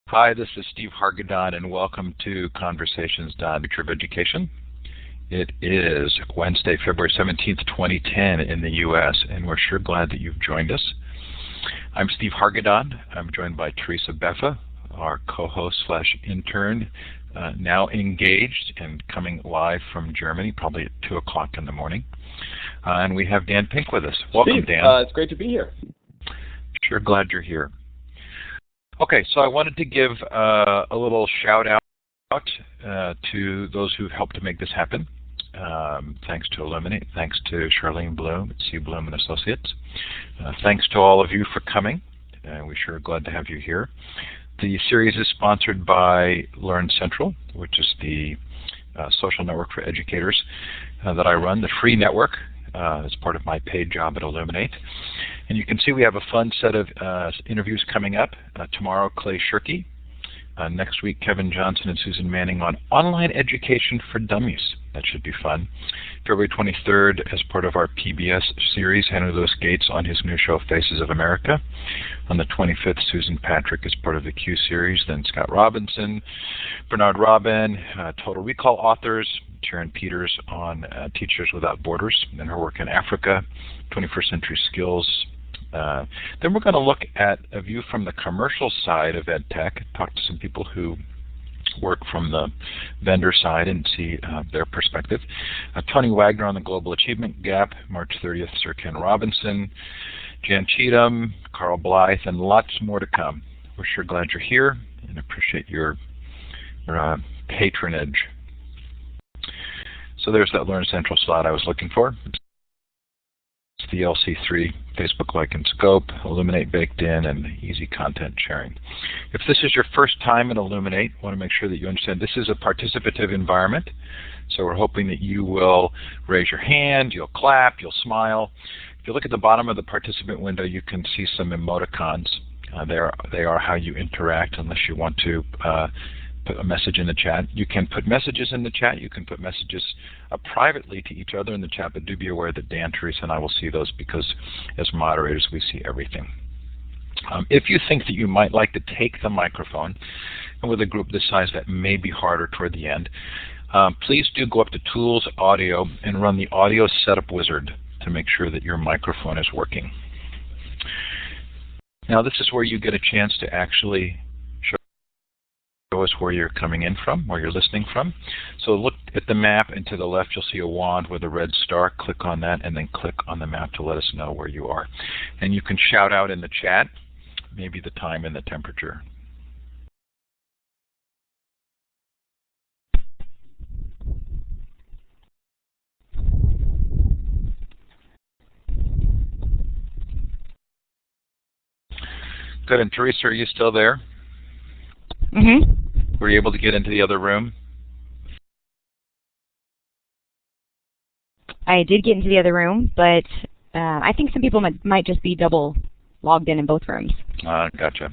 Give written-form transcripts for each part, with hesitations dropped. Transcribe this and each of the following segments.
Hi, this is Steve Hargadon, and welcome to Conversations on the Future of Education. It is Wednesday, February 17th, 2010 in the U.S., and we're sure glad that you've joined us. I'm Steve Hargadon. I'm joined by Teresa Beffa, our co-host slash intern, now engaged and coming live from Germany, probably at 2 o'clock in the morning. And we have Dan Pink with us. Welcome, Steve, Dan. it's great to be here. Sure glad you're here. Okay, so I wanted to give a little shout out to those who've helped to make this happen. Thanks to Illuminate, thanks to Charlene Bloom at C. Bloom and Associates. Thanks to all of you for coming. We're sure glad to have you here. The series is sponsored by Learn Central, which is the social network for educators that I run, the free network. As part of my paid job at Illuminate. And you can see we have a fun set of interviews coming up. Tomorrow, Clay Shirky. Next week, Kevin Johnson and Susan Manning on online education for dummies. That should be fun. February 23rd, as part of our PBS series, Henry Louis Gates on his new show, Faces of America. On the 25th, Susan Patrick as part of the Q series. Then Scott Robinson, Bernard Robin, Total Recall authors, Sharon Peters on Teachers Without Borders and her work in Africa, 21st Century Skills. Then we're going to look at a view from the commercial side of EdTech, talk to some people who work from the vendor side and see their perspective. Tony Wagner on the Global Achievement Gap, March 30th, Sir Ken Robinson, Jan Cheatham, Carl Blythe, and lots more to come. We're sure glad you're here and appreciate your patronage. So there's that Learn Central slide I was looking for. It's the LC3 Facebook Like and Scope, Illuminate baked in, and easy content sharing. If this is your first time in Illuminate, I want to make sure that you understand this is a participative environment. So we're hoping that you will raise your hand, you'll clap, you'll smile. If you look at the bottom of the participant window, you can see some emoticons. They are how you interact unless you want to put a message in the chat. You can put messages in the chat. You can put messages privately to each other in the chat, but do be aware that Dan, Teresa, and I will see those because as moderators we see everything. If you think that you might like to take the microphone, and with a group this size that may be harder toward the end, please do go up to Tools, Audio, and run the Audio Setup Wizard to make sure that your microphone is working. Now this is where you get a chance to actually show us where you're coming in from, where you're listening from. So look at the map, and to the left you'll see a wand with a red star. Click on that and then click on the map to let us know where you are. And you can shout out in the chat maybe the time and the temperature. Good, and Teresa, are you still there? Mm-hmm. Were you able to get into the other room? I did get into the other room, but I think some people might just be double logged in both rooms. Gotcha.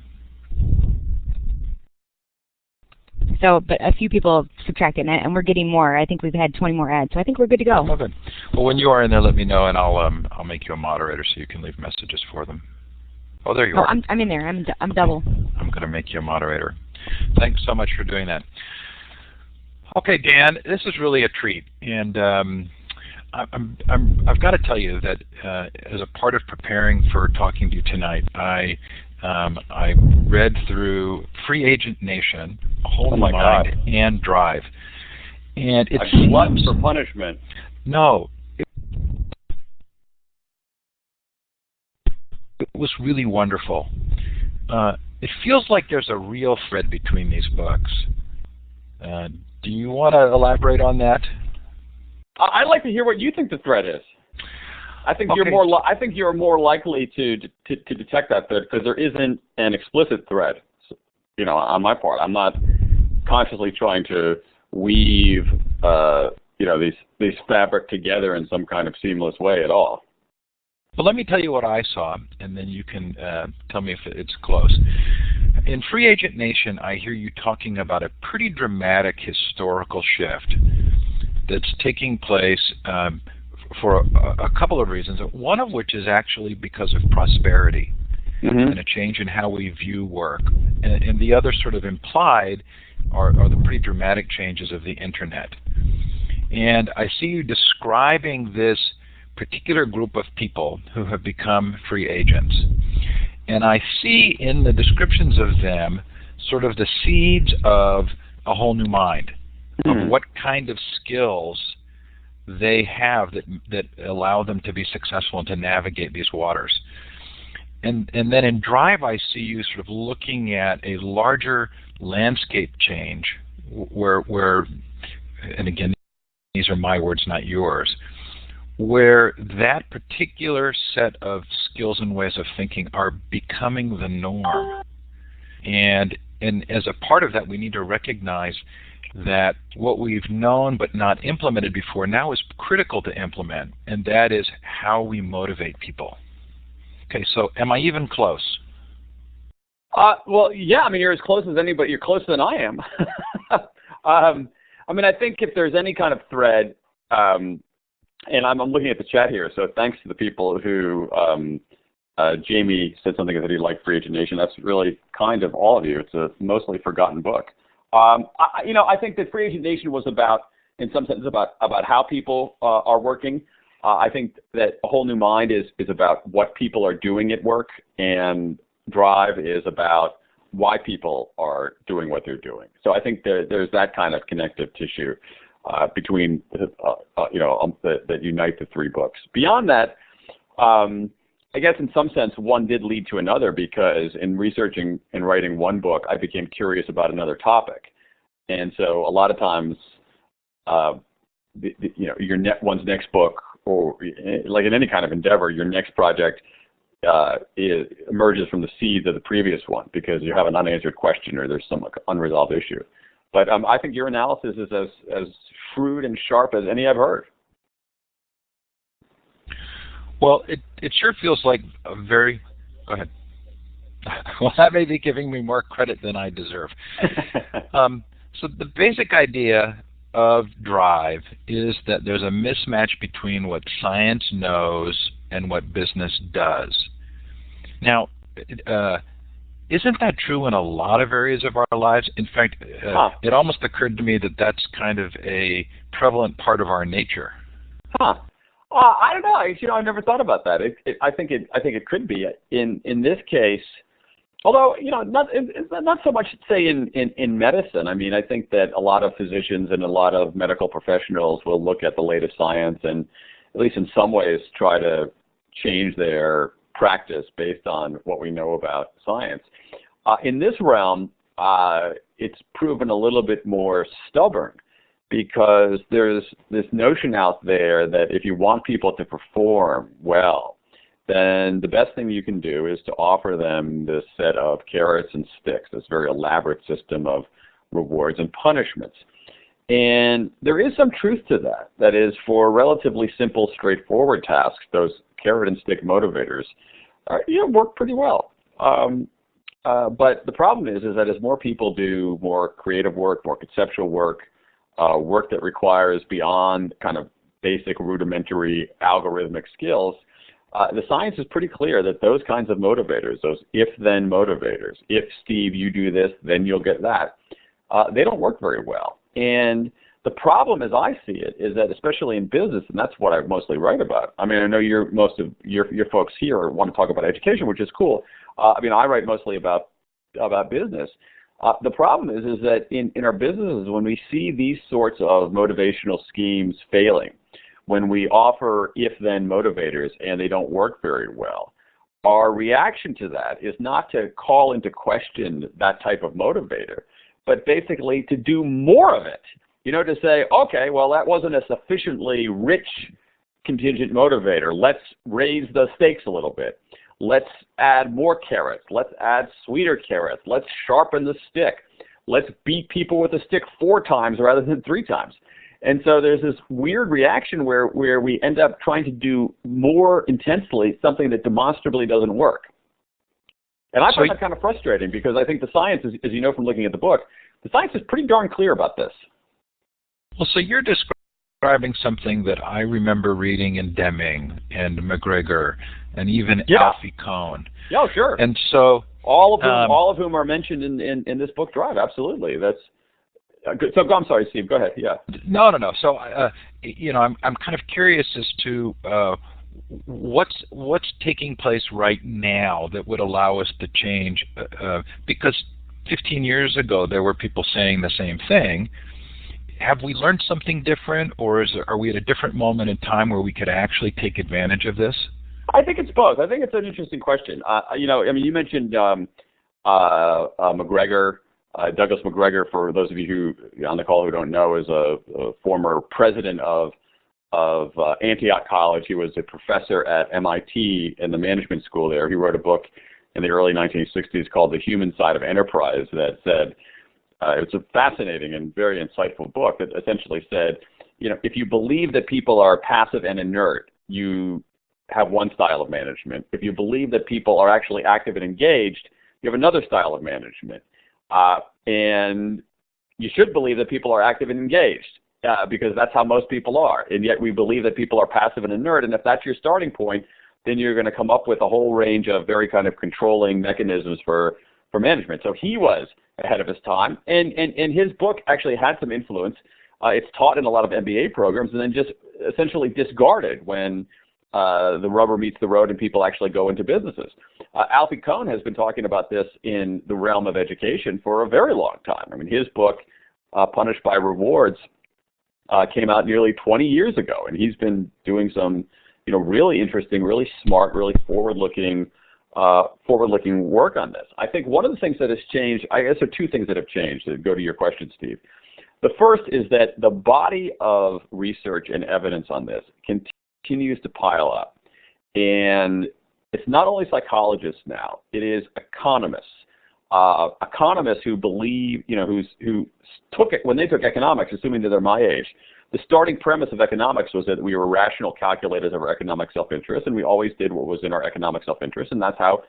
So, but a few people subtracted, and we're getting more. I think we've had 20 more ads, so I think we're good to go. Oh, good. Well, when you are in there, let me know, and I'll make you a moderator so you can leave messages for them. Oh, there you are. I'm in there. I'm double. I'm going to make you a moderator. Thanks so much for doing that. Okay, Dan, this is really a treat, and I've got to tell you that as a part of preparing for talking to you tonight, I read through Free Agent Nation, Hold My Mind, and Drive, and it's a glutton for punishment. No. It was really wonderful. It feels like there's a real thread between these books. Do you want to elaborate on that? I'd like to hear what you think the thread is. I think you're more. I think you're more likely to detect that thread because there isn't an explicit thread. So, you know, on my part, I'm not consciously trying to weave, these fabric together in some kind of seamless way at all. Well, let me tell you what I saw, and then you can tell me if it's close. In Free Agent Nation, I hear you talking about a pretty dramatic historical shift that's taking place for a couple of reasons, one of which is actually because of prosperity. and a change in how we view work. And the other sort of implied are the pretty dramatic changes of the internet. And I see you describing this particular group of people who have become free agents. And I see in the descriptions of them sort of the seeds of a whole new mind, of what kind of skills they have that allow them to be successful and to navigate these waters. And then in Drive, I see you sort of looking at a larger landscape change where, and again, these are my words, not yours, where that particular set of skills and ways of thinking are becoming the norm. And as a part of that, we need to recognize that what we've known but not implemented before now is critical to implement, and that is how we motivate people. Okay, so am I even close? Well, yeah, I mean, you're as close as anybody. You're closer than I am. I mean, I think if there's any kind of thread, and I'm looking at the chat here, so thanks to the people who, Jamie said something that he liked Free Agent Nation. That's really kind of all of you. It's a mostly forgotten book. I think that Free Agent Nation was about, in some sense, about how people are working. I think that A Whole New Mind is about what people are doing at work, and Drive is about why people are doing what they're doing. So I think there's that kind of connective tissue between, that unite the three books. Beyond that, I guess in some sense one did lead to another, because in researching and writing one book, I became curious about another topic. And so a lot of times, one's next book, or like in any kind of endeavor, your next project emerges from the seeds of the previous one, because you have an unanswered question or there's some unresolved issue. But I think your analysis is as shrewd and sharp as any I've heard. Well, it sure feels like a very... Go ahead. Well, that may be giving me more credit than I deserve. So the basic idea of Drive is that there's a mismatch between what science knows and what business does. Now, isn't that true in a lot of areas of our lives? In fact, it almost occurred to me that that's kind of a prevalent part of our nature. I don't know. I never thought about that. I think it could be in this case. Although, not so much, say, in medicine. I mean, I think that a lot of physicians and a lot of medical professionals will look at the latest science and, at least in some ways, try to change their practice based on what we know about science. In this realm, it's proven a little bit more stubborn, because there's this notion out there that if you want people to perform well, then the best thing you can do is to offer them this set of carrots and sticks, this very elaborate system of rewards and punishments. And there is some truth to that. That is, for relatively simple, straightforward tasks, those carrot and stick motivators work pretty well. But the problem is that as more people do more creative work, more conceptual work, work that requires beyond kind of basic rudimentary algorithmic skills, the science is pretty clear that those kinds of motivators, those if-then motivators, if, Steve, you do this, then you'll get that, they don't work very well. And the problem, as I see it, is that especially in business, and that's what I mostly write about. I mean, I know most of your folks here want to talk about education, which is cool. I write mostly about business. The problem is that in our businesses, when we see these sorts of motivational schemes failing, when we offer if-then motivators and they don't work very well, our reaction to that is not to call into question that type of motivator, but basically to do more of it. To say, okay, well, that wasn't a sufficiently rich contingent motivator. Let's raise the stakes a little bit. Let's add more carrots. Let's add sweeter carrots. Let's sharpen the stick. Let's beat people with a stick 4 times rather than 3 times. And so there's this weird reaction where we end up trying to do more intensely something that demonstrably doesn't work. And I find that kind of frustrating, because I think the science, as you know from looking at the book, the science is pretty darn clear about this. Well, so you're describing describing something that I remember reading in Deming and McGregor and even Yeah. Alfie Kohn. Yeah, sure. And so all of whom are mentioned in this book, Drive. Absolutely. That's good. So I'm sorry, Steve. Go ahead. Yeah. No. So I'm kind of curious as to what's taking place right now that would allow us to change, because 15 years ago there were people saying the same thing. Have we learned something different, or are we at a different moment in time where we could actually take advantage of this? I think it's both. I think it's an interesting question. You mentioned McGregor, Douglas McGregor. For those of you who on the call who don't know, is a former president of Antioch College. He was a professor at MIT in the management school there. He wrote a book in the early 1960s called The Human Side of Enterprise that said, it's a fascinating and very insightful book that essentially said, if you believe that people are passive and inert, you have one style of management. If you believe that people are actually active and engaged, you have another style of management. And you should believe that people are active and engaged because that's how most people are. And yet we believe that people are passive and inert. And if that's your starting point, then you're going to come up with a whole range of very kind of controlling mechanisms for management. So he was ahead of his time. And his book actually had some influence. It's taught in a lot of MBA programs and then just essentially discarded when the rubber meets the road and people actually go into businesses. Alfie Kohn has been talking about this in the realm of education for a very long time. I mean, his book, Punished by Rewards, came out nearly 20 years ago, and he's been doing some, really interesting, really smart, really forward-looking work on this. I think one of the things that has changed, I guess there are two things that have changed that go to your question, Steve. The first is that the body of research and evidence on this continues to pile up. And it's not only psychologists now, it is economists. Economists who believe, who took it, when they took economics, assuming that they're my age, the starting premise of economics was that we were rational calculators of our economic self-interest, and we always did what was in our economic self-interest, and that's how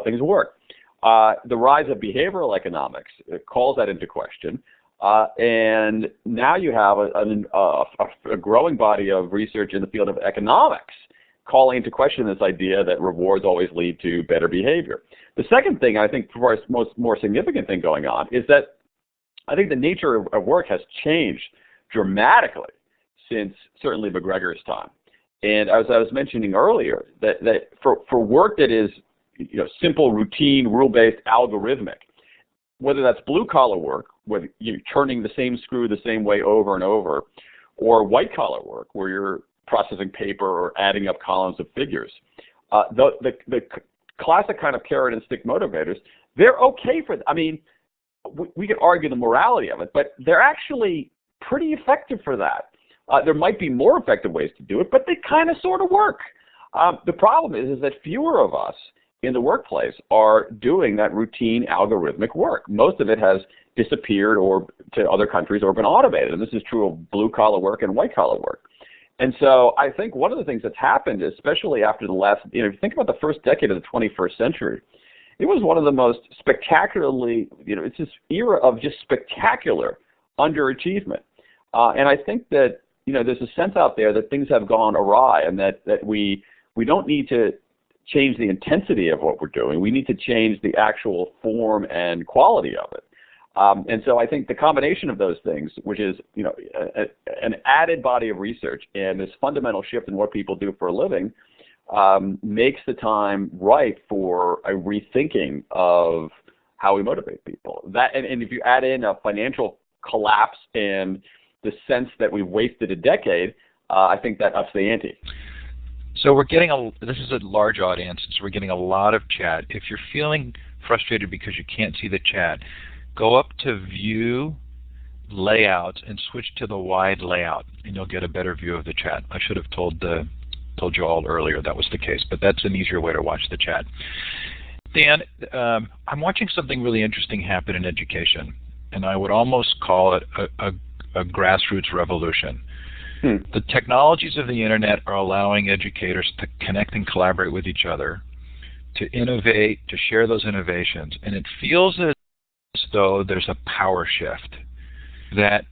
things work. The rise of behavioral economics calls that into question. And now you have a growing body of research in the field of economics calling into question this idea that rewards always lead to better behavior. The second thing, I think, for us, more significant thing going on is that I think the nature of work has changed dramatically since certainly McGregor's time. And as I was mentioning earlier, that for work that is simple, routine, rule-based, algorithmic, whether that's blue-collar work, where you're turning the same screw the same way over and over, or white-collar work, where you're processing paper or adding up columns of figures, the classic kind of carrot and stick motivators, they're okay for, we could argue the morality of it, but they're actually pretty effective for that. There might be more effective ways to do it, but they kind of sort of work. The problem is that fewer of us in the workplace are doing that routine algorithmic work. Most of it has disappeared or to other countries or been automated. And this is true of blue-collar work and white-collar work. And so I think one of the things that's happened, especially after the last, if you think about the first decade of the 21st century, it was one of the most spectacularly, it's this era of just spectacular underachievement. And I think that, there's a sense out there that things have gone awry and that we don't need to change the intensity of what we're doing. We need to change the actual form and quality of it. And so I think the combination of those things, which is, an added body of research and this fundamental shift in what people do for a living, makes the time right for a rethinking of how we motivate people. That, and if you add in a financial collapse and the sense that we've wasted a decade, I think that ups the ante. So we're getting this is a large audience, so we're getting a lot of chat. If you're feeling frustrated because you can't see the chat, go up to View Layout and switch to the wide layout, and you'll get a better view of the chat. I should have told you all earlier that was the case, but that's an easier way to watch the chat. Dan, I'm watching something really interesting happen in education, and I would almost call it a grassroots revolution. The technologies of the internet are allowing educators to connect and collaborate with each other, to innovate, to share those innovations. And it feels as though there's a power shift, that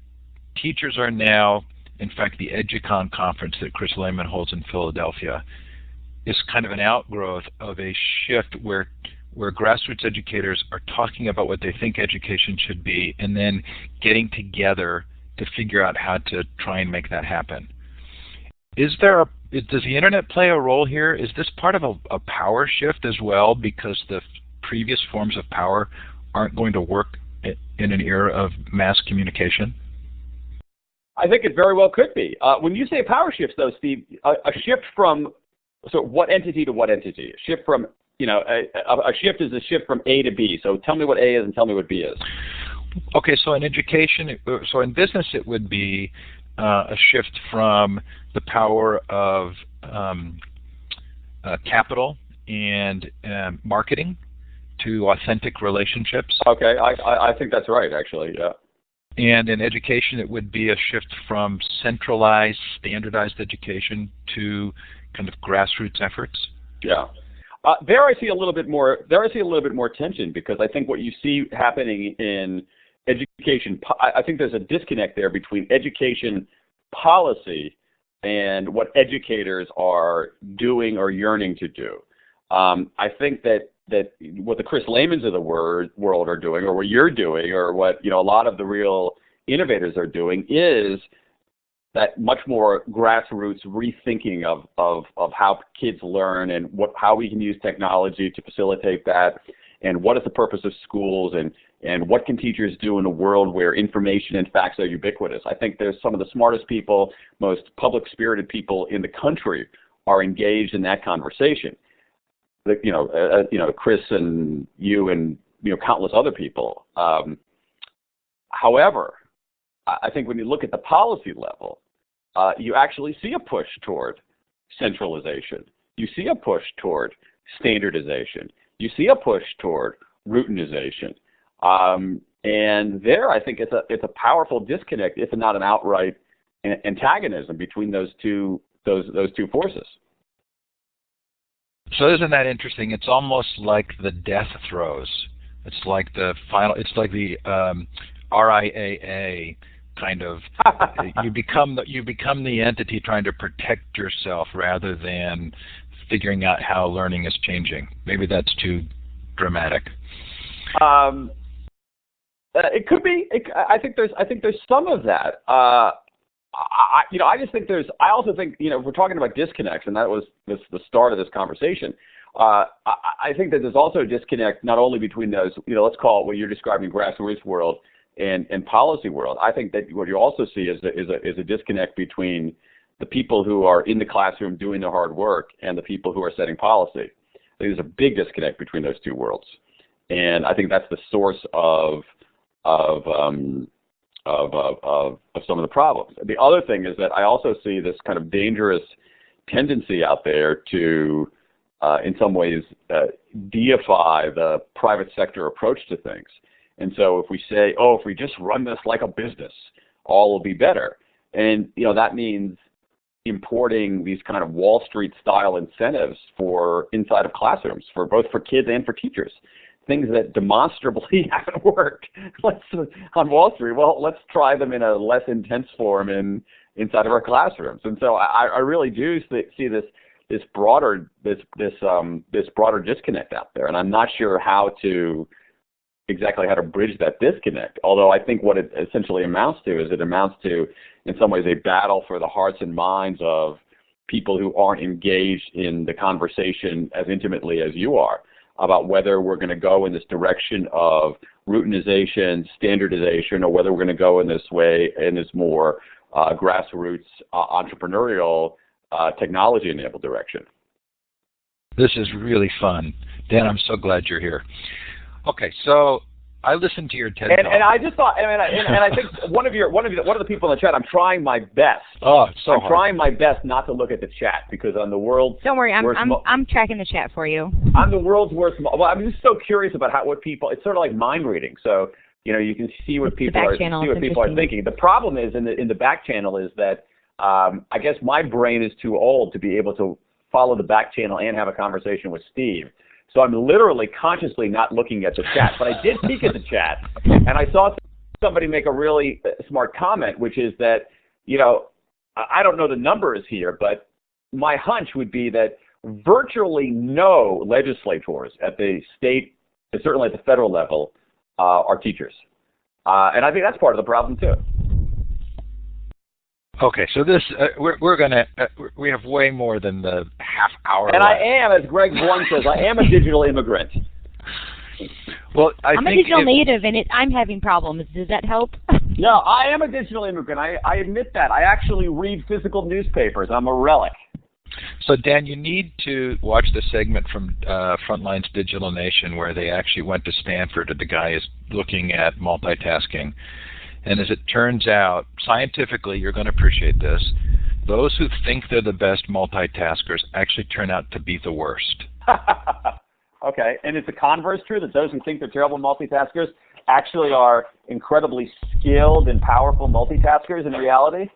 teachers are now in fact, the EDUCON conference that Chris Lehman holds in Philadelphia is kind of an outgrowth of a shift where grassroots educators are talking about what they think education should be and then getting together to figure out how to try and make that happen. Does the internet play a role here? Is this part of a power shift as well, because the previous forms of power aren't going to work in an era of mass communication? I think it very well could be. When you say power shifts, though, Steve, a shift from what entity to what entity? A shift from a shift is a shift from A to B. So tell me what A is and tell me what B is. Okay, so in education, so in business, it would be a shift from the power of capital and marketing to authentic relationships. Okay, I think that's right, actually, yeah. And in education, it would be a shift from centralized, standardized education to kind of grassroots efforts. Yeah. There I see a little bit more tension, because I think what you see happening in education, I think there's a disconnect there between education policy and what educators are doing or yearning to do. I think that what the Chris Lehmans of the world are doing, or what you're doing, or what a lot of the real innovators are doing, is that much more grassroots rethinking of how kids learn and how we can use technology to facilitate that, and what is the purpose of schools, and what can teachers do in a world where information and facts are ubiquitous. I think there's some of the smartest people, most public-spirited people in the country are engaged in that conversation. Chris and you and countless other people. However, I think when you look at the policy level, you actually see a push toward centralization. You see a push toward standardization. You see a push toward routinization. And there, I think it's a powerful disconnect, if not an outright antagonism between those two forces. So isn't that interesting? It's almost like the death throes. It's like the RIAA kind of. you become the entity trying to protect yourself rather than figuring out how learning is changing. Maybe that's too dramatic. It could be. I think there's some of that. I just think I also think, if we're talking about disconnects, and that was the start of this conversation, I think that there's also a disconnect not only between those, let's call it what you're describing, grassroots world and policy world. I think that what you also see is a disconnect between the people who are in the classroom doing the hard work and the people who are setting policy. I think there's a big disconnect between those two worlds, and I think that's the source of some of the problems. The other thing is that I also see this kind of dangerous tendency out there to, in some ways, deify the private sector approach to things. And so if we say, if we just run this like a business, all will be better. And, that means importing these kind of Wall Street style incentives for inside of classrooms, for both for kids and for teachers. Things that demonstrably haven't worked on Wall Street. Well, let's try them in a less intense form inside of our classrooms. And so I really do see this broader disconnect out there, and I'm not sure exactly how to bridge that disconnect. Although I think what it essentially amounts to is in some ways, a battle for the hearts and minds of people who aren't engaged in the conversation as intimately as you are, about whether we're going to go in this direction of routinization, standardization, or whether we're going to go in this way, in this more grassroots, entrepreneurial, technology-enabled direction. This is really fun. Dan, I'm so glad you're here. Okay, so I listened to your TED Talk. And I just thought, and I think one of the people in the chat, I'm trying my best. Oh, it's so hard. I'm trying my best not to look at the chat, because I'm the world's Don't worry, worst I'm tracking the chat for you. I'm the world's worst. Well, I'm just so curious about what people. It's sort of like mind reading. So you can see what people are thinking. The problem is in the back channel is that I guess my brain is too old to be able to follow the back channel and have a conversation with Steve. So I'm literally consciously not looking at the chat, but I did peek at the chat, and I saw somebody make a really smart comment, which is that, I don't know the numbers here, but my hunch would be that virtually no legislators at the state, and certainly at the federal level, are teachers. And I think that's part of the problem too. Okay, so this we're gonna we have way more than the half hour. And left. I am, as Greg Blum says, I am a digital immigrant. Well, I'm a digital native, and I'm having problems. Does that help? No, I am a digital immigrant. I admit that. I actually read physical newspapers. I'm a relic. So, Dan, you need to watch the segment from Frontline's Digital Nation where they actually went to Stanford and the guy is looking at multitasking. And as it turns out, scientifically, you're going to appreciate this, those who think they're the best multitaskers actually turn out to be the worst. Okay, and is the converse true, that those who think they're terrible multitaskers actually are incredibly skilled and powerful multitaskers in reality?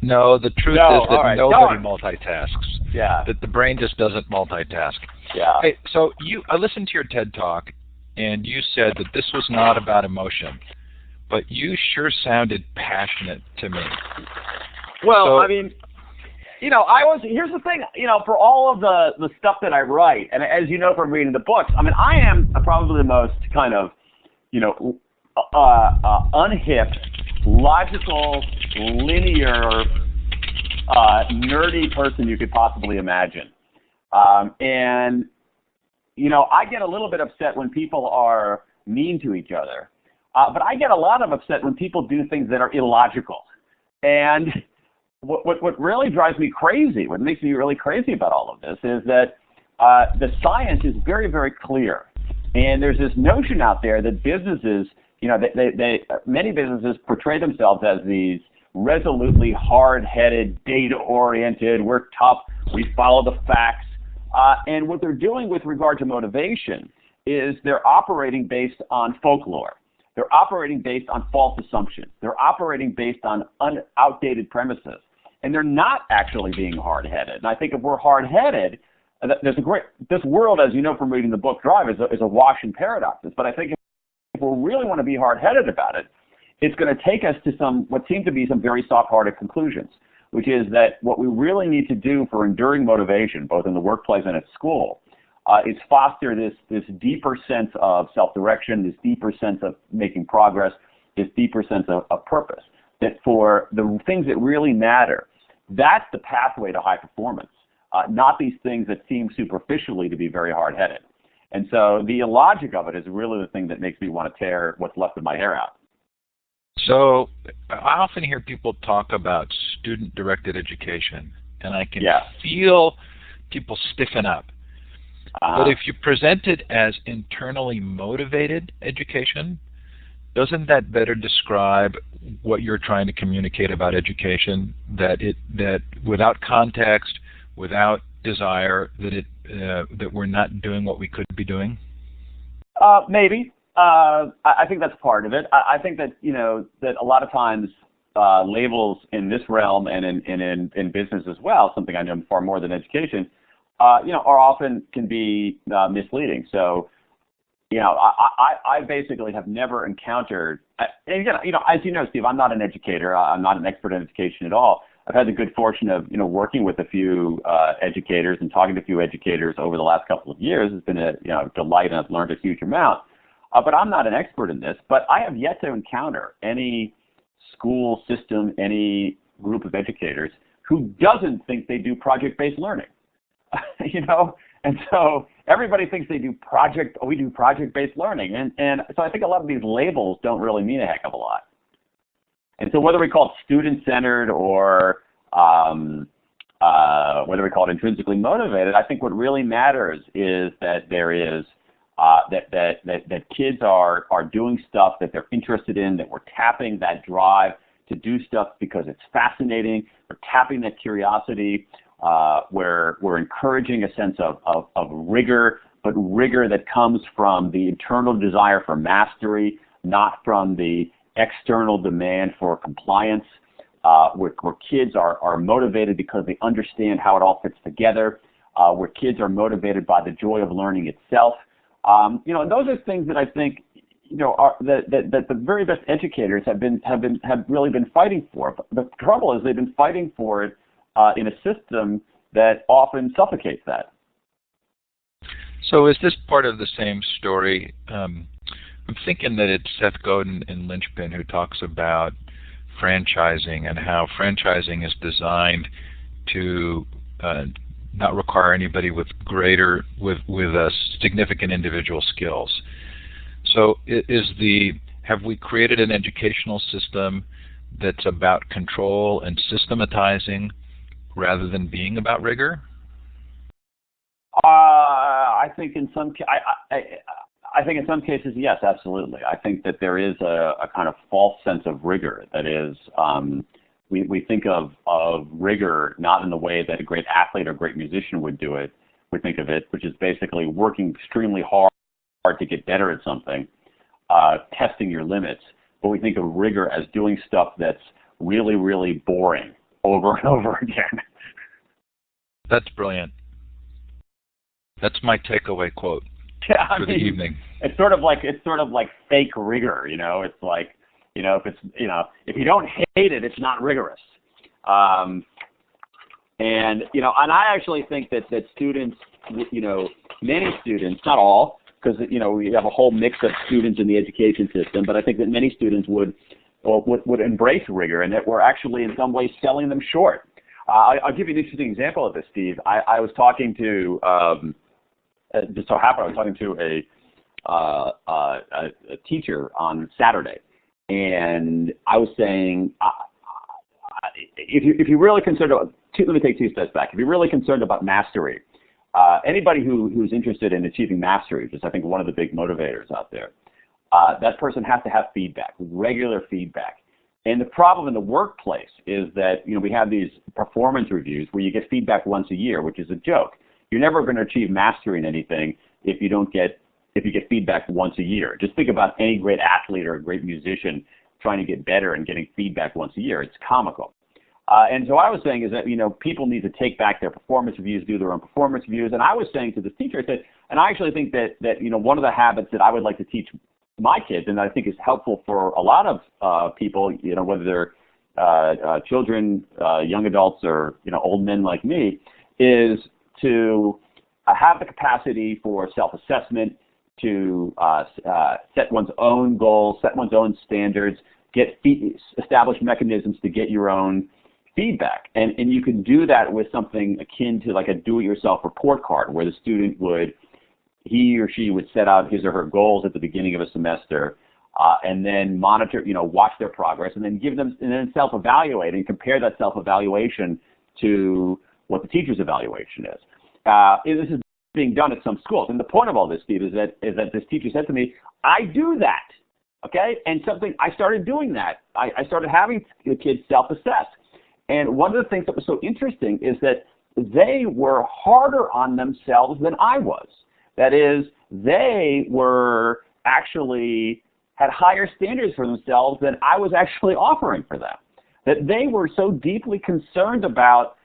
No, the truth is that nobody Darn. multitasks. Yeah. That the brain just doesn't multitask. Yeah. Hey, so I listened to your TED Talk, and you said that this was not about emotion, but you sure sounded passionate to me. Well, So- I mean, here's the thing, for all of the stuff that I write, and as you know from reading the books, I mean, I am probably the most kind of, unhip, logical, linear, nerdy person you could possibly imagine. And I get a little bit upset when people are mean to each other, but I get a lot of upset when people do things that are illogical. And what really drives me crazy, what makes me really crazy about all of this is that the science is very, very clear. And there's this notion out there that businesses, many businesses portray themselves as these resolutely hard-headed, data-oriented, we're tough, we follow the facts. And what they're doing with regard to motivation is they're operating based on folklore. They're operating based on false assumptions. They're operating based on outdated premises. And they're not actually being hard-headed. And I think if we're hard-headed, this world, as you know from reading the book Drive, is a wash in paradoxes. But I think if we really want to be hard-headed about it, it's going to take us to what seem to be some very soft-hearted conclusions, which is that what we really need to do for enduring motivation, both in the workplace and at school, is foster this deeper sense of self-direction, this deeper sense of making progress, this deeper sense of purpose. That for the things that really matter, that's the pathway to high performance, not these things that seem superficially to be very hard-headed. And so the illogic of it is really the thing that makes me want to tear what's left of my hair out. So I often hear people talk about student-directed education, and I can feel people stiffen up. But if you present it as internally motivated education, doesn't that better describe what you're trying to communicate about education? That without context, without desire, that we're not doing what we could be doing? Maybe. I think that's part of it. I think that that a lot of times labels in this realm and in business as well, something I know far more than education, are often can be misleading. So, I basically have never encountered, and again, as you know, Steve, I'm not an educator. I'm not an expert in education at all. I've had the good fortune of, working with a few educators and talking to a few educators over the last couple of years. It's been a delight, and I've learned a huge amount. But I'm not an expert in this. But I have yet to encounter any school system, any group of educators who doesn't think they do project-based learning. And so everybody thinks we do project-based learning. And so I think a lot of these labels don't really mean a heck of a lot. And so whether we call it student-centered or whether we call it intrinsically motivated, I think what really matters is that there is that kids are doing stuff that they're interested in, that we're tapping that drive to do stuff because it's fascinating. We're tapping that curiosity. We're encouraging a sense of rigor, but rigor that comes from the internal desire for mastery, not from the external demand for compliance, where kids are motivated because they understand how it all fits together, where kids are motivated by the joy of learning itself. And those are things that I think, that the very best educators have really been fighting for. But the trouble is they've been fighting for it in a system that often suffocates that. So is this part of the same story? I'm thinking that it's Seth Godin in Linchpin who talks about franchising and how franchising is designed to not require anybody with significant individual skills. So have we created an educational system that's about control and systematizing rather than being about rigor? I think in some cases, yes, absolutely. I think that there is a kind of false sense of rigor. That is, we think of rigor not in the way that a great athlete or great musician would do it. We think of it, which is basically working extremely hard to get better at something, testing your limits. But we think of rigor as doing stuff that's really, really boring over and over again. That's brilliant. That's my takeaway quote for the evening. It's sort of like fake rigor, It's like, if you don't hate it, it's not rigorous. And I actually think that students, many students, not all, because we have a whole mix of students in the education system, but I think that many students would embrace rigor, and that we're actually in some ways selling them short. I'll give you an interesting example of this, Steve. I was talking to, just so happened, I was talking to a teacher on Saturday, and I was saying, if you're really concerned about, let me take 2 steps back. If you're really concerned about mastery, anybody who's interested in achieving mastery, which is I think one of the big motivators out there, that person has to have feedback, regular feedback. And the problem in the workplace is that we have these performance reviews where you get feedback once a year, which is a joke. You're never going to achieve mastery in anything if you get feedback once a year. Just think about any great athlete or a great musician trying to get better and getting feedback once a year. It's comical. And so I was saying is that people need to take back their performance reviews, do their own performance reviews. And I was saying to this teacher, I said, and I actually think that one of the habits that I would like to teach my kids, and I think is helpful for a lot of people, whether they're children, young adults, or old men like me, is to have the capacity for self-assessment, to set one's own goals, set one's own standards, establish mechanisms to get your own feedback. And you can do that with something akin to like a do-it-yourself report card, where the student he or she would set out his or her goals at the beginning of a semester, and then monitor, watch their progress, and then and then self-evaluate and compare that self-evaluation to what the teacher's evaluation is. This is being done at some schools. And the point of all this, Steve, is that this teacher said to me, I do that, okay? And I started doing that. I started having the kids self-assess. And one of the things that was so interesting is that they were harder on themselves than I was. That is, they were actually had higher standards for themselves than I was actually offering for them. That they were so deeply concerned about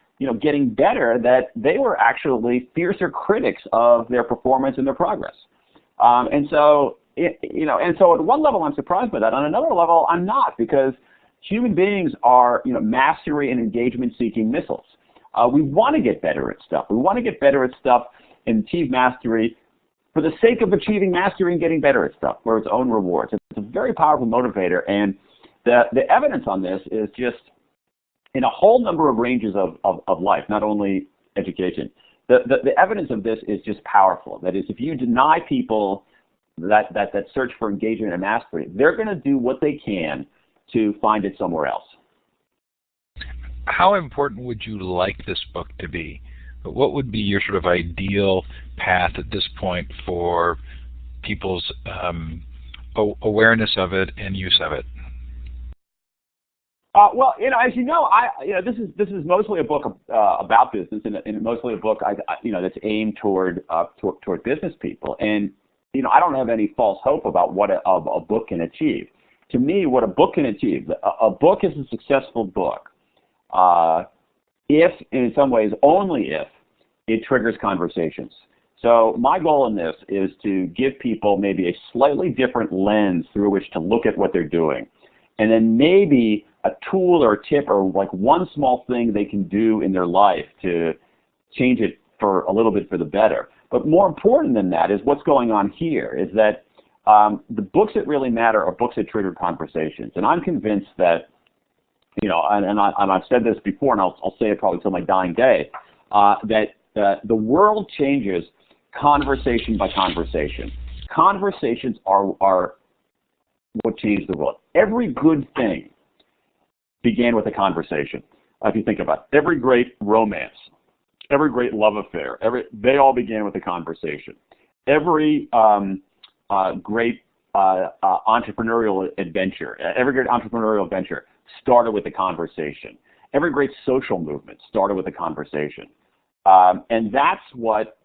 getting better that they were actually fiercer critics of their performance and their progress. And so at one level I'm surprised by that. On another level I'm not, because human beings are mastery and engagement seeking missiles. We want to get better at stuff. We want to get better at stuff and achieve mastery for the sake of achieving mastery and getting better at stuff for its own rewards. It's a very powerful motivator, and the evidence on this is just in a whole number of ranges of life, not only education. The evidence of this is just powerful. That is, if you deny people that search for engagement and mastery, they're going to do what they can to find it somewhere else. How important would you like this book to be? What would be your sort of ideal path at this point for people's awareness of it and use of it? Well, as you know, this is mostly a book about business, and mostly a book that's aimed toward business people. And I don't have any false hope about what a book can achieve. To me, what a book can achieve, a book is a successful book if, in some ways, only if it triggers conversations. So my goal in this is to give people maybe a slightly different lens through which to look at what they're doing. And then maybe a tool or a tip or like one small thing they can do in their life to change it for a little bit for the better. But more important than that is what's going on here is that the books that really matter are books that trigger conversations. And I'm convinced that, and I've said this before, and I'll say it probably till my dying day, that the world changes conversation by conversation. Conversations are what changed the world. Every good thing began with a conversation. If you think about it, every great romance, every great love affair, they all began with a conversation. Every great entrepreneurial adventure, started with a conversation. Every great social movement started with a conversation, and that's what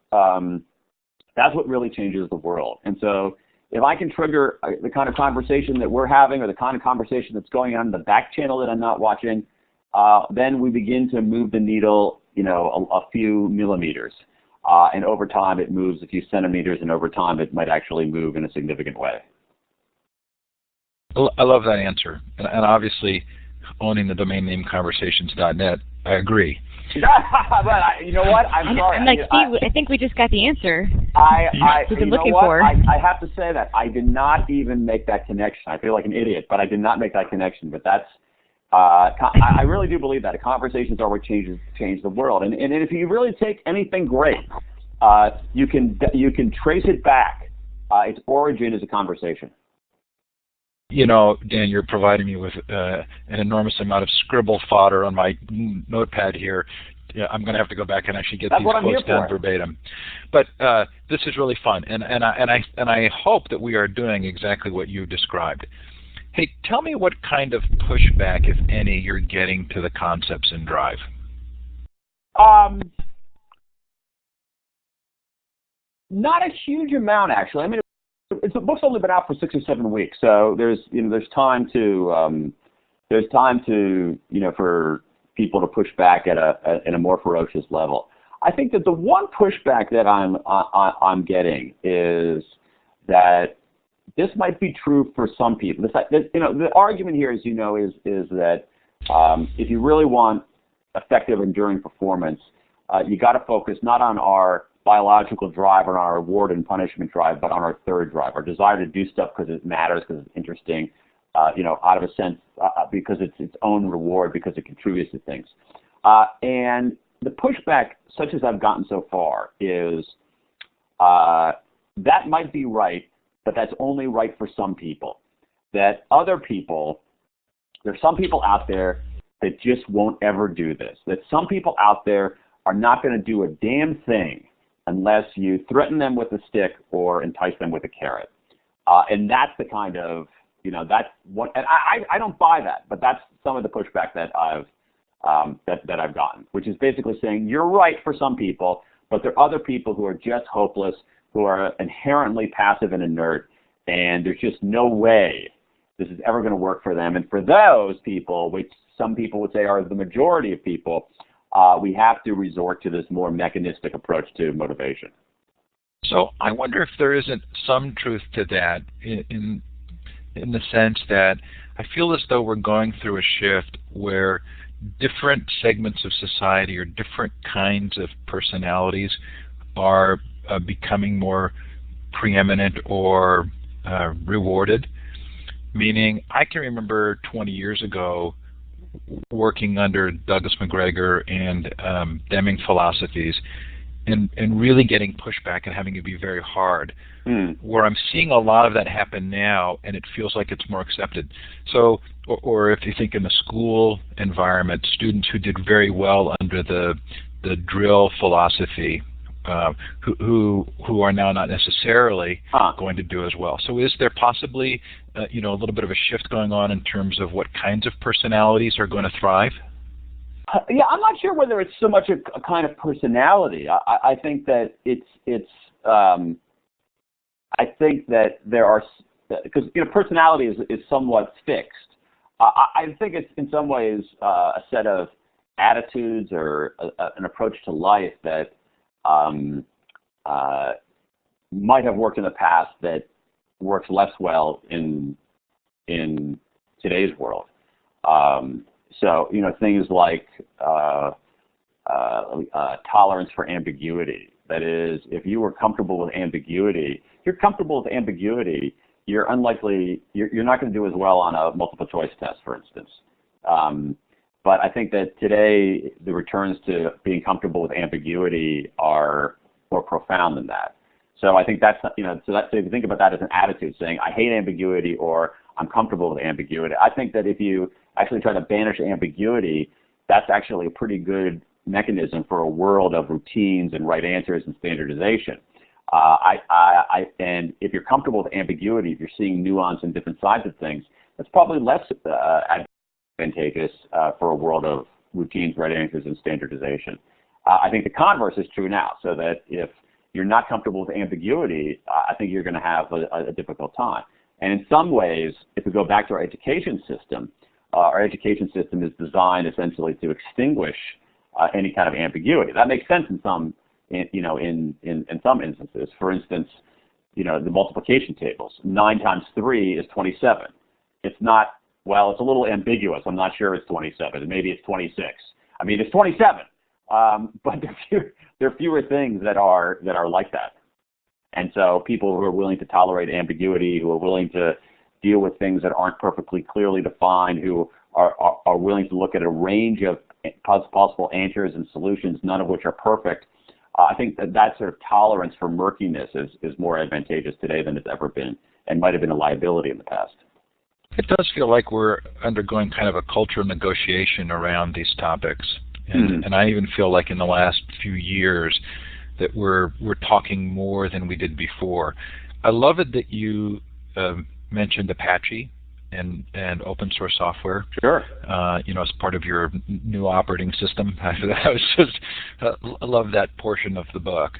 really changes the world. And so, if I can trigger the kind of conversation that we're having, or the kind of conversation that's going on in the back channel that I'm not watching, then we begin to move the needle, a few millimeters. And over time, it moves a few centimeters, and over time, it might actually move in a significant way. I love that answer. And obviously, owning the domain name conversations.net, I agree. But you know what? I'm sorry. I'm like, Steve, I think we just got the ansanswer we've been looking what? for. I have to say that. I did not even make that connection. I feel like an idiot, but I did not make that connection. But that's, I really do believe that. Conversations are what change the world. And if you really take anything great, you can trace it back. Its origin is a conversation. Dan, you're providing me with an enormous amount of scribble fodder on my notepad here. Yeah, I'm going to have to go back and actually get these quotes down verbatim. But this is really fun, and I hope that we are doing exactly what you described. Hey, tell me what kind of pushback, if any, you're getting to the concepts in Drive. Not a huge amount, actually. I mean, the book's only been out for 6 or 7 weeks, so there's time to for people to push back at a more ferocious level. I think that the one pushback that I'm getting is that this might be true for some people. The argument here, as you know, is that if you really want effective, enduring performance, you got to focus not on our biological drive or our reward and punishment drive, but on our third drive, our desire to do stuff because it matters, because it's interesting, out of a sense, because it's its own reward, because it contributes to things. And the pushback, such as I've gotten so far, is that might be right, but that's only right for some people. That other people, there's some people out there that just won't ever do this. That some people out there are not going to do a damn thing unless you threaten them with a stick or entice them with a carrot. And that's the kind of, that's what, and I don't buy that, but that's some of the pushback that I've gotten, which is basically saying you're right for some people, but there are other people who are just hopeless, who are inherently passive and inert, and there's just no way this is ever going to work for them. And for those people, which some people would say are the majority of people, we have to resort to this more mechanistic approach to motivation. So I wonder if there isn't some truth to that in the sense that I feel as though we're going through a shift where different segments of society or different kinds of personalities are becoming more preeminent or rewarded. Meaning, I can remember 20 years ago working under Douglas McGregor and Deming philosophies and really getting pushback and having it be very hard. Where I'm seeing a lot of that happen now, and it feels like it's more accepted. So, or if you think in the school environment, students who did very well under the drill philosophy, who are now not necessarily going to do as well. So is there possibly a little bit of a shift going on in terms of what kinds of personalities are going to thrive? Yeah, I'm not sure whether it's so much a kind of personality. I think that I think that there are, because personality is somewhat fixed. I think it's in some ways a set of attitudes or an approach to life that might have worked in the past that works less well in today's world. So, things like tolerance for ambiguity. That is, if you were comfortable with ambiguity, you're not going to do as well on a multiple choice test, for instance. But I think that today the returns to being comfortable with ambiguity are more profound than that. So I think that's, so if you think about that as an attitude, saying I hate ambiguity or I'm comfortable with ambiguity, I think that if you actually try to banish ambiguity, that's actually a pretty good mechanism for a world of routines and right answers and standardization. And if you're comfortable with ambiguity, if you're seeing nuance and different sides of things, that's probably less advantageous for a world of routines, right answers, and standardization. I think the converse is true now, so that if you're not comfortable with ambiguity, I think you're going to have a difficult time. And in some ways, if we go back to our education system is designed essentially to extinguish any kind of ambiguity. That makes sense in some, in some instances. For instance, the multiplication tables. 9 times 3 is 27. It's not, well, it's a little ambiguous. I'm not sure it's 27. Maybe it's 26. I mean, it's 27. But there are fewer things that are like that. And so people who are willing to tolerate ambiguity, who are willing to deal with things that aren't perfectly clearly defined, who are willing to look at a range of possible answers and solutions, none of which are perfect, I think that sort of tolerance for murkiness is more advantageous today than it's ever been, and might have been a liability in the past. It does feel like we're undergoing kind of a cultural negotiation around these topics. And I even feel like in the last few years that we're talking more than we did before. I love it that you mentioned Apache and open source software. Sure. As part of your new operating system. I love that portion of the book.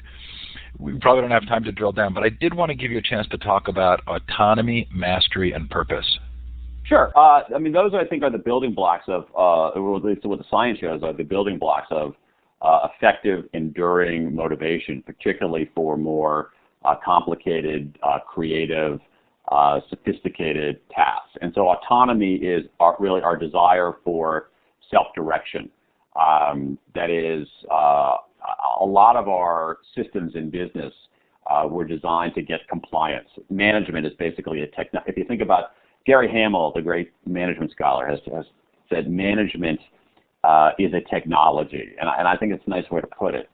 We probably don't have time to drill down, but I did want to give you a chance to talk about autonomy, mastery, and purpose. Sure. Those I think are the building blocks of, or at least what the science shows are the building blocks of effective, enduring motivation, particularly for more complicated, creative, sophisticated tasks. And so autonomy is really our desire for self-direction. That is, a lot of our systems in business were designed to get compliance. Management is basically if you think about Gary Hamel, the great management scholar, has said management is a technology, and I think it's a nice way to put it.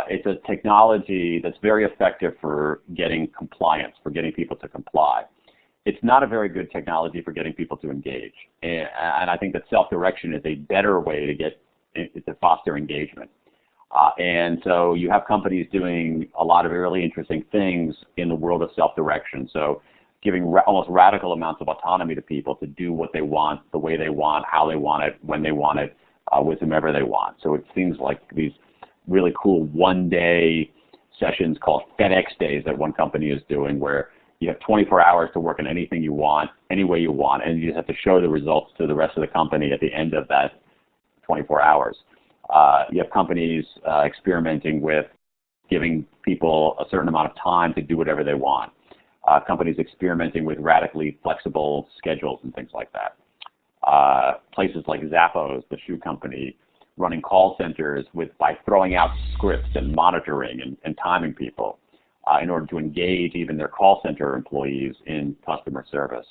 It's a technology that's very effective for getting compliance, for getting people to comply. It's not a very good technology for getting people to engage, and I think that self-direction is a better way to foster engagement. And so you have companies doing a lot of really interesting things in the world of self-direction. So giving almost radical amounts of autonomy to people to do what they want, the way they want, how they want it, when they want it, with whomever they want. So it seems like these really cool one-day sessions called FedEx days that one company is doing, where you have 24 hours to work on anything you want, any way you want, and you just have to show the results to the rest of the company at the end of that 24 hours. You have companies experimenting with giving people a certain amount of time to do whatever they want. Companies experimenting with radically flexible schedules and things like that. Places like Zappos, the shoe company, running call centers by throwing out scripts and monitoring and timing people in order to engage even their call center employees in customer service.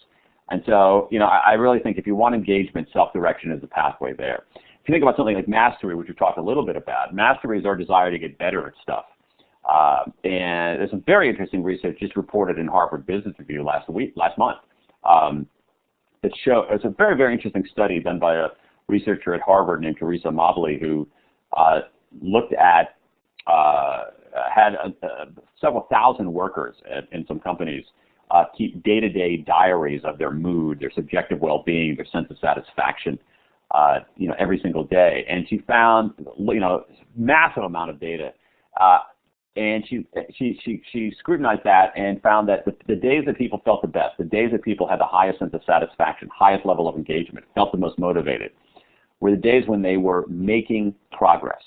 And so, I really think if you want engagement, self-direction is the pathway there. If you think about something like mastery, which we talked a little bit about, mastery is our desire to get better at stuff. And there's some very interesting research just reported in Harvard Business Review last month. It's a very, very interesting study done by a researcher at Harvard named Teresa Mobley, who looked at, had several thousand workers in some companies keep day-to-day diaries of their mood, their subjective well-being, their sense of satisfaction, every single day. And she found, massive amount of data. And she scrutinized that and found that the days that people felt the best, the days that people had the highest sense of satisfaction, highest level of engagement, felt the most motivated, were the days when they were making progress.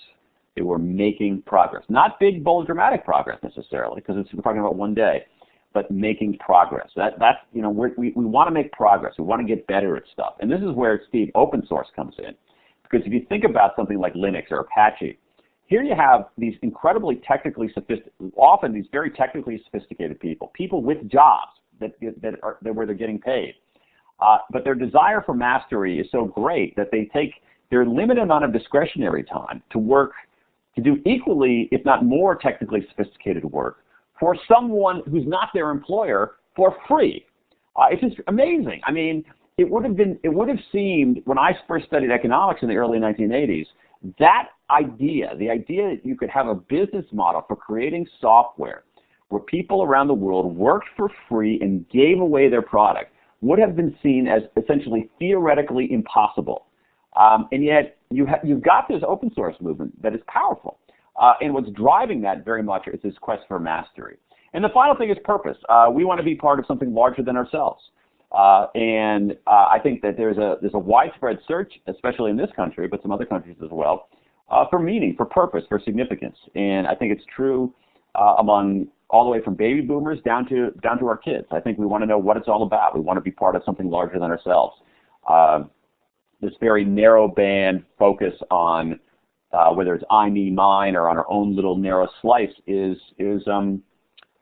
They were making progress. Not big, bold, dramatic progress necessarily, because we're talking about one day, but making progress. That's, we want to make progress. We want to get better at stuff. And this is where, Steve, open source comes in. Because if you think about something like Linux or Apache, here you have these incredibly technically often these very technically sophisticated people with jobs that where they're getting paid. But their desire for mastery is so great that they take their limited amount of discretionary time to do equally, if not more technically sophisticated work for someone who's not their employer for free. It's just amazing. I mean, it would have seemed, when I first studied economics in the early 1980s, that idea, the idea that you could have a business model for creating software where people around the world worked for free and gave away their product would have been seen as essentially theoretically impossible. And yet you've got this open source movement that is powerful. And what's driving that very much is this quest for mastery. And the final thing is purpose. We want to be part of something larger than ourselves. And I think that there's a widespread search, especially in this country, but some other countries as well, for meaning, for purpose, for significance. And I think it's true among all the way from baby boomers down to our kids. I think we want to know what it's all about. We want to be part of something larger than ourselves. This very narrow band focus on whether it's I, me, mine, or on our own little narrow slice is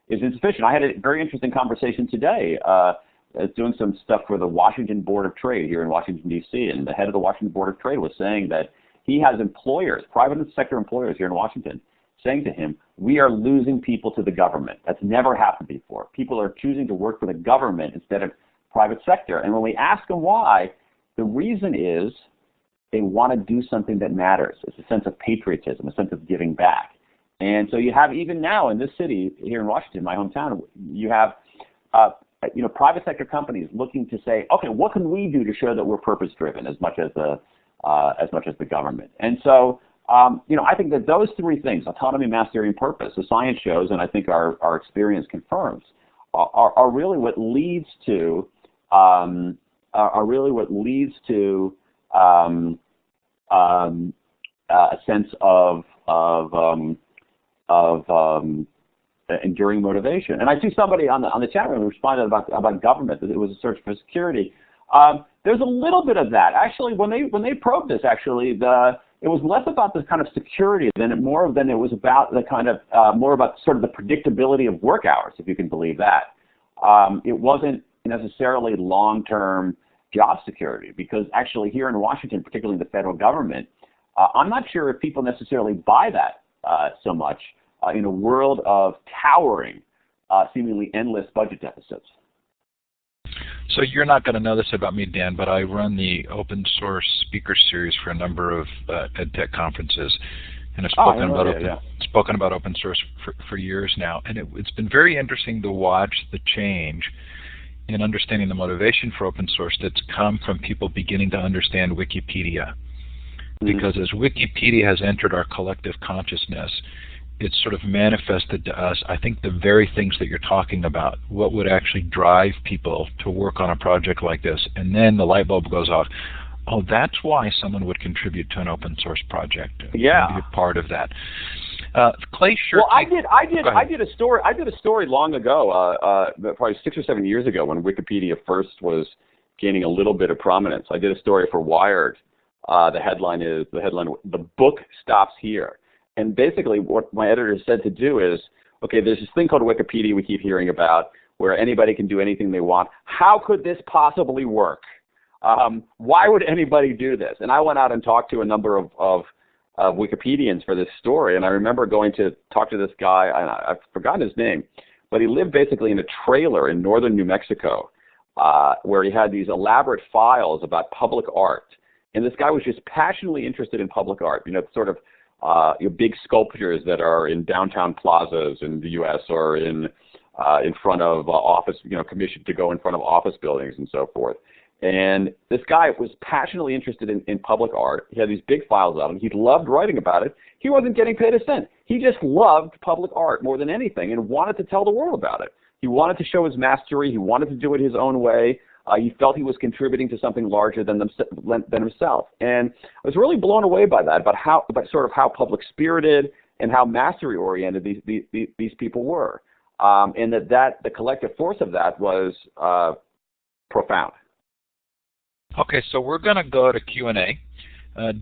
insufficient. I had a very interesting conversation today. I was doing some stuff for the Washington Board of Trade here in Washington, D.C., and the head of the Washington Board of Trade was saying that he has employers, private sector employers here in Washington, saying to him, we are losing people to the government. That's never happened before. People are choosing to work for the government instead of private sector. And when we ask them why, the reason is they want to do something that matters. It's a sense of patriotism, a sense of giving back. And so you have, even now in this city here in Washington, my hometown, you have private sector companies looking to say, okay, what can we do to show that we're purpose-driven as much as the government? And so, I think that those three things, autonomy, mastery, and purpose, the science shows, and I think our experience confirms, are really what leads to a sense of enduring motivation. And I see somebody on the chat room responded about government, that it was a search for security. There's a little bit of that. Actually, when they probed this, it was less about this kind of security than it was about the kind of more about sort of the predictability of work hours, if you can believe that. It wasn't necessarily long-term job security, because actually here in Washington, particularly in the federal government, I'm not sure if people necessarily buy that so much in a world of towering, seemingly endless budget deficits. So you're not going to know this about me, Dan, but I run the open source speaker series for a number of EdTech conferences, and I've spoken about open source for years now. And it's been very interesting to watch the change in understanding the motivation for open source that's come from people beginning to understand Wikipedia. Because as Wikipedia has entered our collective consciousness, it's sort of manifested to us, I think, the very things that you're talking about, what would actually drive people to work on a project like this. And then the light bulb goes off. Oh, that's why someone would contribute to an open source project. Yeah. And be a part of that. Clay Shirky. Well, I did a story long ago, probably 6 or 7 years ago, when Wikipedia first was gaining a little bit of prominence. I did a story for Wired. The headline, "The Book Stops Here." And basically what my editor said to do is, okay, there's this thing called Wikipedia we keep hearing about where anybody can do anything they want. How could this possibly work? Why would anybody do this? And I went out and talked to a number of Wikipedians for this story, and I remember going to talk to this guy, and I've forgotten his name, but he lived basically in a trailer in northern New Mexico where he had these elaborate files about public art. And this guy was just passionately interested in public art, sort of big sculptures that are in downtown plazas in the U.S. or in front of office, commissioned to go in front of office buildings and so forth. And this guy was passionately interested in public art. He had these big files of it. He loved writing about it. He wasn't getting paid a cent. He just loved public art more than anything and wanted to tell the world about it. He wanted to show his mastery. He wanted to do it his own way. He felt he was contributing to something larger than himself. And I was really blown away by that, about sort of how public-spirited and how mastery-oriented these people were. And that the collective force of that was profound. Okay, so we're going to go to Q&A.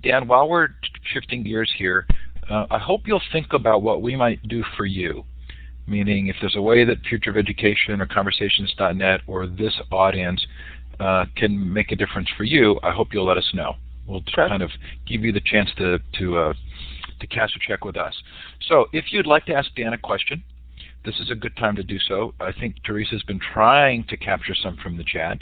Dan, while we're shifting gears here, I hope you'll think about what we might do for you. Meaning, if there's a way that Future of Education or Conversations.net or this audience can make a difference for you, I hope you'll let us know. We'll kind of give you the chance to cash a check with us. So, if you'd like to ask Dan a question, this is a good time to do so. I think Teresa's been trying to capture some from the chat.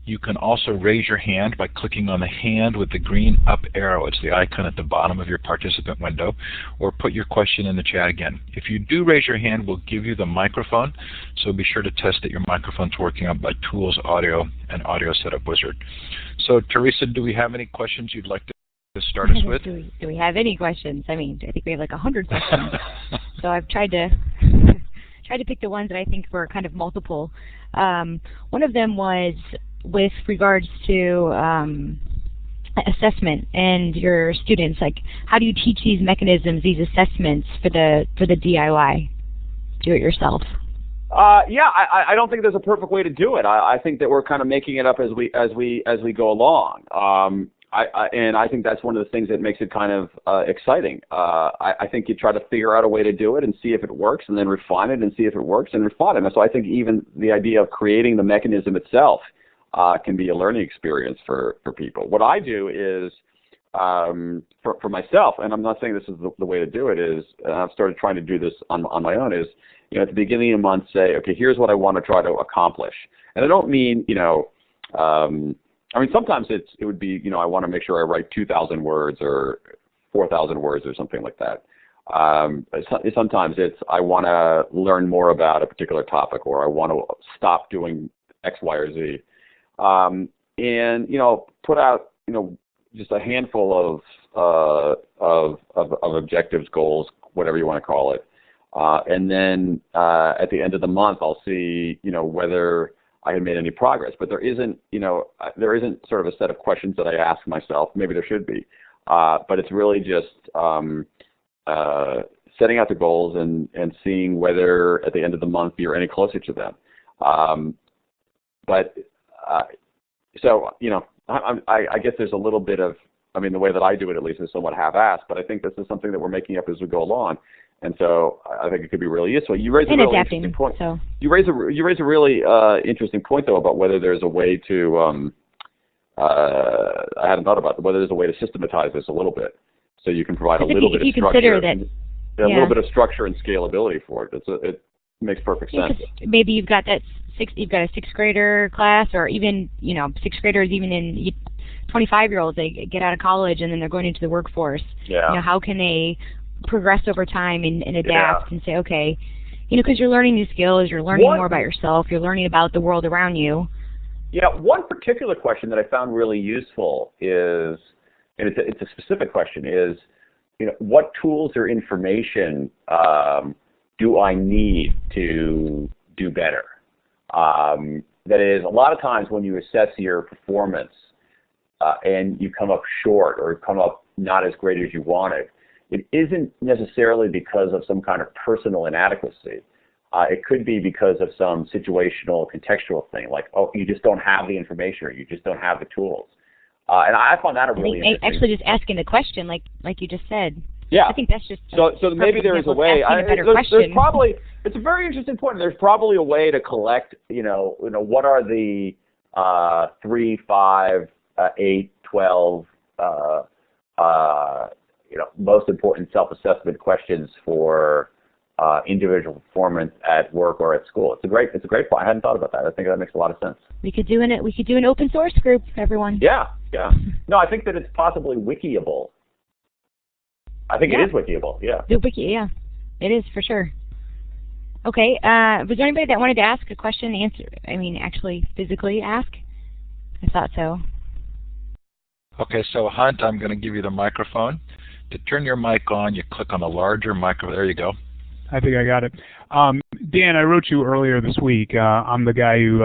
You can also raise your hand by clicking on the hand with the green up arrow. It's the icon at the bottom of your participant window, or put your question in the chat again. If you do raise your hand, we'll give you the microphone, so be sure to test that your microphone's working out by Tools Audio and Audio Setup Wizard. So, Teresa, do we have any questions you'd like to start us with? Do we have any questions? I mean, I think we have like 100 questions. So I've tried to pick the ones that I think were kind of multiple. One of them was with regards to assessment and your students. Like, how do you teach these mechanisms, these assessments for the DIY, do it yourself? Yeah, I don't think there's a perfect way to do it. I think that we're kind of making it up as we go along. And I think that's one of the things that makes it kind of exciting. I think you try to figure out a way to do it and see if it works, and then refine it and see if it works and refine it. And so I think even the idea of creating the mechanism itself can be a learning experience for people. What I do is, for myself, and I'm not saying this is the way to do it, is I've started trying to do this on my own, is, at the beginning of the month say, okay, here's what I want to try to accomplish. And I don't mean, sometimes it would be, I want to make sure I write 2,000 words or 4,000 words or something like that. Sometimes it's, I want to learn more about a particular topic, or I want to stop doing X, Y, or Z. And put out just a handful of objectives, goals, whatever you want to call it, and then at the end of the month I'll see whether I had made any progress. But there isn't sort of a set of questions that I ask myself. Maybe there should be, but it's really just setting out the goals and seeing whether at the end of the month you're any closer to them. I guess there's a little bit of, the way that I do it at least is somewhat half-assed, but I think this is something that we're making up as we go along, and so I think it could be really useful. You raise a really interesting point. So. You raise a really interesting point though about whether there's a way to. I hadn't thought about whether there's a way to systematize this a little bit, so you can provide a little bit of structure. A little bit of structure and scalability for it. It makes perfect sense. Maybe you've got a sixth grader class, or even sixth graders, even in 25-year-olds, they get out of college and then they're going into the workforce. Yeah. How can they progress over time and adapt and say, okay, because you're learning new skills, you're learning more about yourself, you're learning about the world around you. Yeah. One particular question that I found really useful is, and it's a specific question, is what tools or information do I need to do better? That is, a lot of times when you assess your performance and you come up short or come up not as great as you wanted, it isn't necessarily because of some kind of personal inadequacy. It could be because of some situational, contextual thing, like, oh, you just don't have the information, or you just don't have the tools. And I found that a really interesting. Actually, just asking the question, like you just said. Yeah. I think that's just so maybe there is a way. There's probably, it's a very interesting point. There's probably a way to collect, what are the 3, 5, 8, 12, most important self-assessment questions for individual performance at work or at school. It's a great point. I hadn't thought about that. I think that makes a lot of sense. We could do an open source group, everyone. Yeah. No, I think that it's possibly wikiable. I think it is wikiable. Yeah. The wiki, yeah, it is for sure. Okay. Was there anybody that wanted to ask a question? Actually physically ask? I thought so. Okay, so Hunt, I'm going to give you the microphone. To turn your mic on, you click on the larger microphone. There you go. I think I got it. Dan, I wrote you earlier this week. I'm the guy who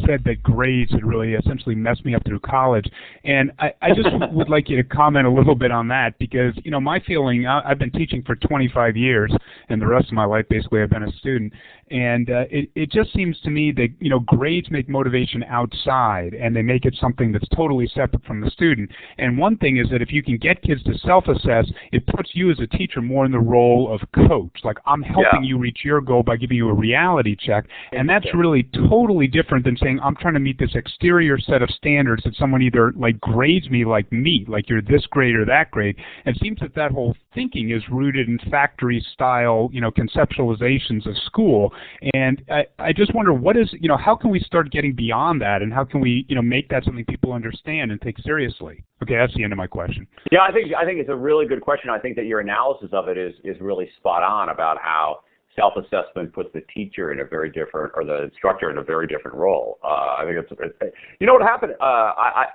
said that grades had really essentially messed me up through college. And I just would like you to comment a little bit on that because, you know, my feeling, I've been teaching for 25 years, and the rest of my life, basically, I've been a student. And it just seems to me that, you know, grades make motivation outside, and they make it something that's totally separate from the student. And one thing is that if you can get kids to self-assess, it puts you as a teacher more in the role of coach. Like, I'm helping you reach your goal by giving you a reality check. And that's really totally different than saying, I'm trying to meet this exterior set of standards that someone either, like, grades me like meat, like you're this grade or that grade. And it seems that that whole thinking is rooted in factory-style, you know, conceptualizations of school. And I just wonder, what is, you know, how can we start getting beyond that, and how can we, you know, make that something people understand and take seriously? Okay, that's the end of my question. Yeah, I think it's a really good question. I think that your analysis of it is really spot on about how self-assessment puts the teacher in a very different, or the instructor in a very different role. I think it's, you know what happened? I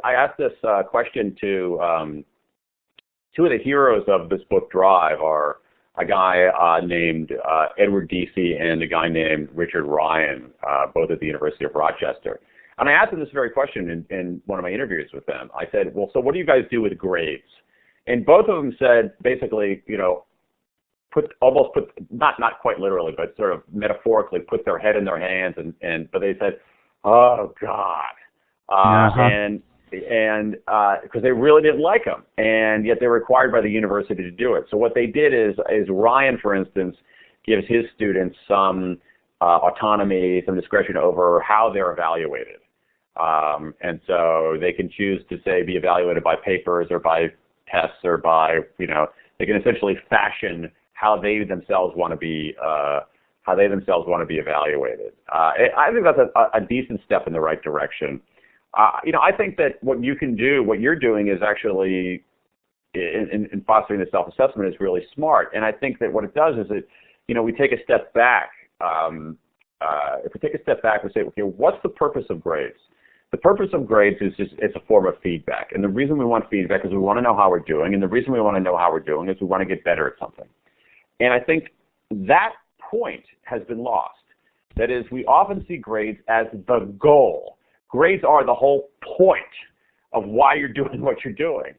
asked this question to two of the heroes of this book Drive are a guy named Edward Deasy and a guy named Richard Ryan, both at the University of Rochester. And I asked them this very question in one of my interviews with them. I said, well, so what do you guys do with grades? And both of them said, basically, you know, almost put, not quite literally, but sort of metaphorically, put their head in their hands, but they said, oh, God. And because they really didn't like them, and yet they're required by the university to do it. So what they did is Ryan, for instance, gives his students some autonomy, some discretion over how they're evaluated. And so they can choose to, say, be evaluated by papers or by tests or by, you know, they can essentially fashion how they themselves want to be evaluated. I think that's a decent step in the right direction. You know, I think that what you can do, what you're doing, is actually in fostering the self-assessment is really smart. And I think that what it does is it, you know, we take a step back. If we take a step back, we say, okay, what's the purpose of grades? The purpose of grades is just, it's a form of feedback. And the reason we want feedback is we want to know how we're doing. And the reason we want to know how we're doing is we want to get better at something. And I think that point has been lost. That is, we often see grades as the goal. Grades are the whole point of why you're doing what you're doing.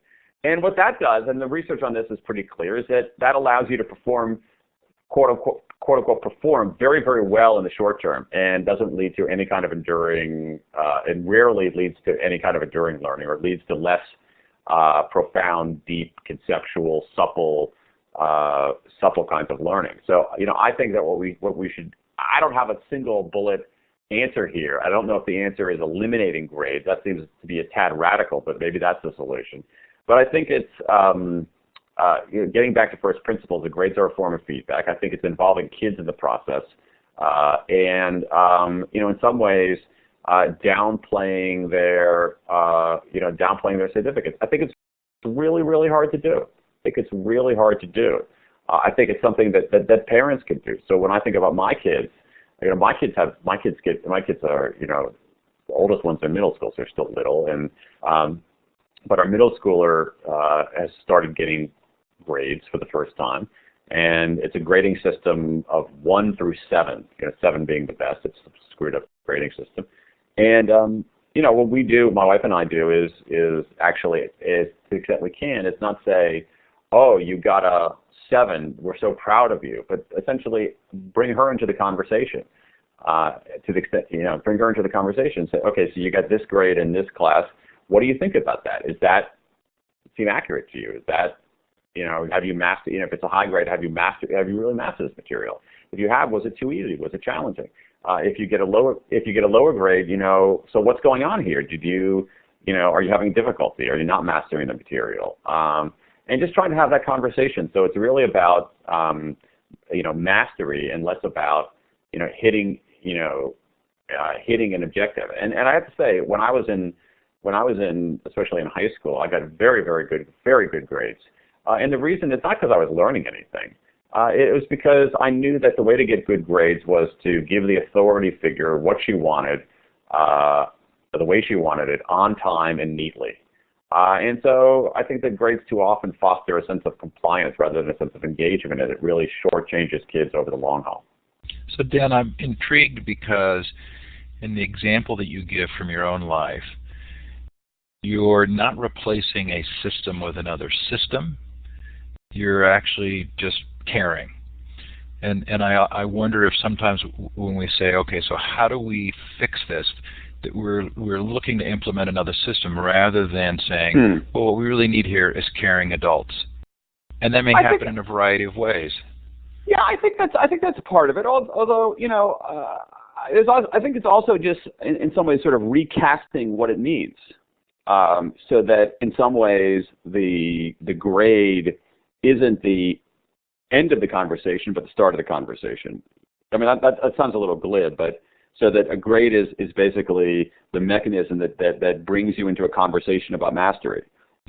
And what that does, and the research on this is pretty clear, is that allows you to perform, quote unquote, perform very, very well in the short term, and doesn't lead to any kind of enduring, and rarely leads to any kind of enduring learning, or it leads to less profound, deep, conceptual, supple kinds of learning. So, you know, I think that what we should, I don't have a single bullet answer here. I don't know if the answer is eliminating grades. That seems to be a tad radical, but maybe that's the solution. But I think it's you know, getting back to first principles. The grades are a form of feedback. I think it's involving kids in the process, and you know, in some ways, downplaying their certificates. I think it's really, really hard to do. I think it's something that parents can do. So when I think about my kids, you know, my kids are, you know, the oldest one's in middle school, so they're still little, and but our middle schooler has started getting grades for the first time, and it's a grading system of 1 through 7. You know, 7 being the best. It's a screwed up grading system, and you know, what we do, my wife and I do, is actually, to the extent we can, it's not say, oh, you got a 7, we're so proud of you, but essentially bring her into the conversation. To the extent, you know, bring her into the conversation. Say, okay, so you got this grade in this class. What do you think about that? Is that seem accurate to you? Is that, you know, have you mastered? You know, if it's a high grade, have you really mastered this material? If you have, was it too easy? Was it challenging? If you get a lower grade, you know, so what's going on here? Did you, you know, are you having difficulty? Are you not mastering the material? And just trying to have that conversation. So it's really about, you know, mastery, and less about, you know, hitting an objective. And I have to say, when I was in, especially in high school, I got very, very good grades. And the reason, it's not because I was learning anything. It was because I knew that the way to get good grades was to give the authority figure what she wanted, the way she wanted it, on time and neatly. And so I think that grades too often foster a sense of compliance rather than a sense of engagement, and it really shortchanges kids over the long haul. So Dan, I'm intrigued because in the example that you give from your own life, you're not replacing a system with another system. You're actually just caring. And I wonder if sometimes when we say, okay, so how do we fix this, that we're looking to implement another system rather than saying, well, what we really need here is caring adults. And that may happen in a variety of ways. Yeah, I think that's part of it. Although, you know, I think it's also just in some ways sort of recasting what it means, so that in some ways the grade isn't the end of the conversation, but the start of the conversation. I mean, that sounds a little glib, but so that a grade is basically the mechanism that brings you into a conversation about mastery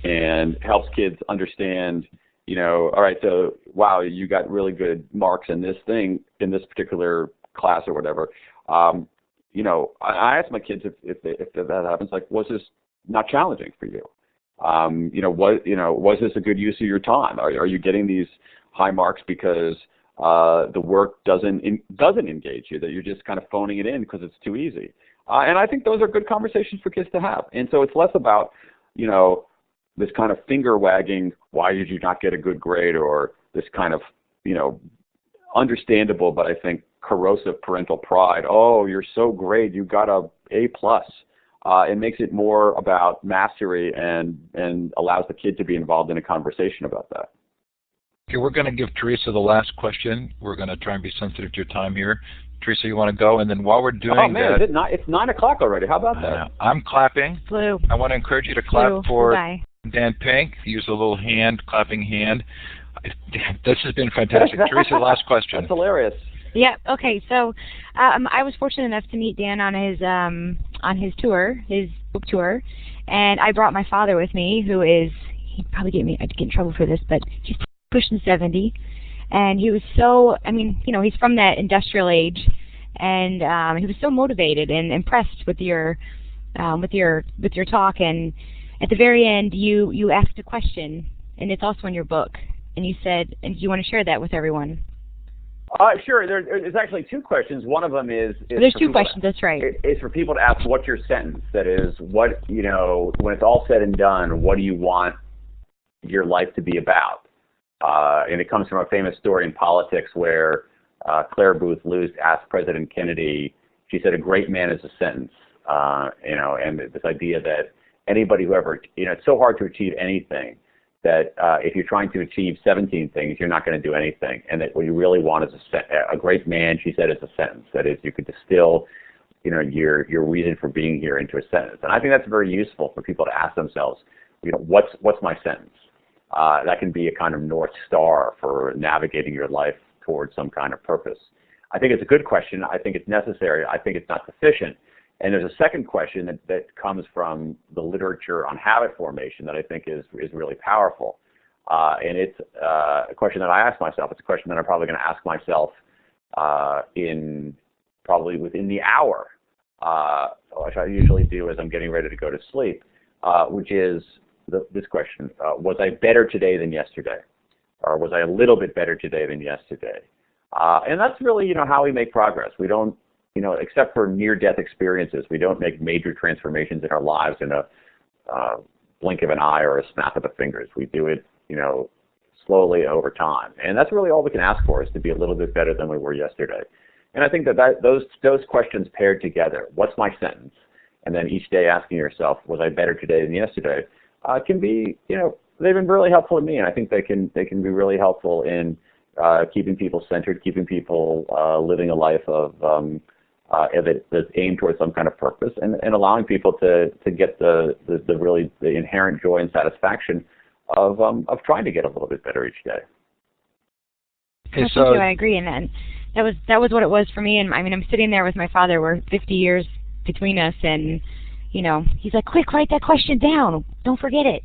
and helps kids understand, you know, all right, so, wow, you got really good marks in this thing, in this particular class or whatever. You know, I ask my kids if that happens, like, was this not challenging for you? You know, was this a good use of your time? Are you getting these high marks because the work doesn't engage you, that you're just kind of phoning it in because it's too easy? And I think those are good conversations for kids to have. And so it's less about, you know, this kind of finger wagging, why did you not get a good grade, or this kind of, you know, understandable but I think corrosive parental pride. Oh, you're so great, you got a A+. It makes it more about mastery and allows the kid to be involved in a conversation about that. Okay, we're going to give Teresa the last question. We're going to try and be sensitive to your time here. Teresa, you want to go? And then while we're doing that... It's 9 o'clock already. How about that? I'm clapping. Blue. I want to encourage you to clap Blue. for Bye. Dan Pink. Use a little clapping hand. This has been fantastic. Teresa, last question. That's hilarious. Yeah. Okay. So, I was fortunate enough to meet Dan on his tour, his book tour, and I brought my father with me, who is, he'd probably I'd get in trouble for this, but he's pushing 70, and he was so, I mean, you know, he's from that industrial age, and he was so motivated and impressed with your talk, and at the very end, you asked a question, and it's also in your book, and you said, and do you want to share that with everyone? Sure. There's actually 2 questions. One of them is there's 2 questions. That's right. It's for people to ask, what's your sentence? That is, what, you know, when it's all said and done, what do you want your life to be about? And it comes from a famous story in politics where Claire Booth Luce asked President Kennedy, she said, a great man is a sentence. You know, and this idea that anybody who ever, you know, it's so hard to achieve anything that if you're trying to achieve 17 things, you're not going to do anything. And that what you really want is a great man, she said, is a sentence. That is, you could distill, you know, your reason for being here into a sentence. And I think that's very useful for people to ask themselves, you know, what's my sentence? That can be a kind of North Star for navigating your life towards some kind of purpose. I think it's a good question. I think it's necessary. I think it's not sufficient. And there's a second question that comes from the literature on habit formation that I think is really powerful. And it's a question that I ask myself. It's a question that I'm probably going to ask myself probably within the hour, which I usually do as I'm getting ready to go to sleep, which is this question: was I better today than yesterday, or was I a little bit better today than yesterday? And that's really, you know, how we make progress. We don't, you know, except for near-death experiences, we don't make major transformations in our lives in a blink of an eye or a snap of the fingers. We do it, you know, slowly over time. And that's really all we can ask for, is to be a little bit better than we were yesterday. And I think that those questions paired together, what's my sentence? And then each day asking yourself, was I better today than yesterday? Can be, you know, they've been really helpful to me, and I think they can be really helpful in keeping people centered, keeping people living a life of that's aimed towards some kind of purpose, and allowing people to get the inherent joy and satisfaction of trying to get a little bit better each day. Okay, Thank you. I agree, and that was what it was for me. And I mean, I'm sitting there with my father. We're 50 years between us, and you know, he's like, "Quick, write that question down. Don't forget it."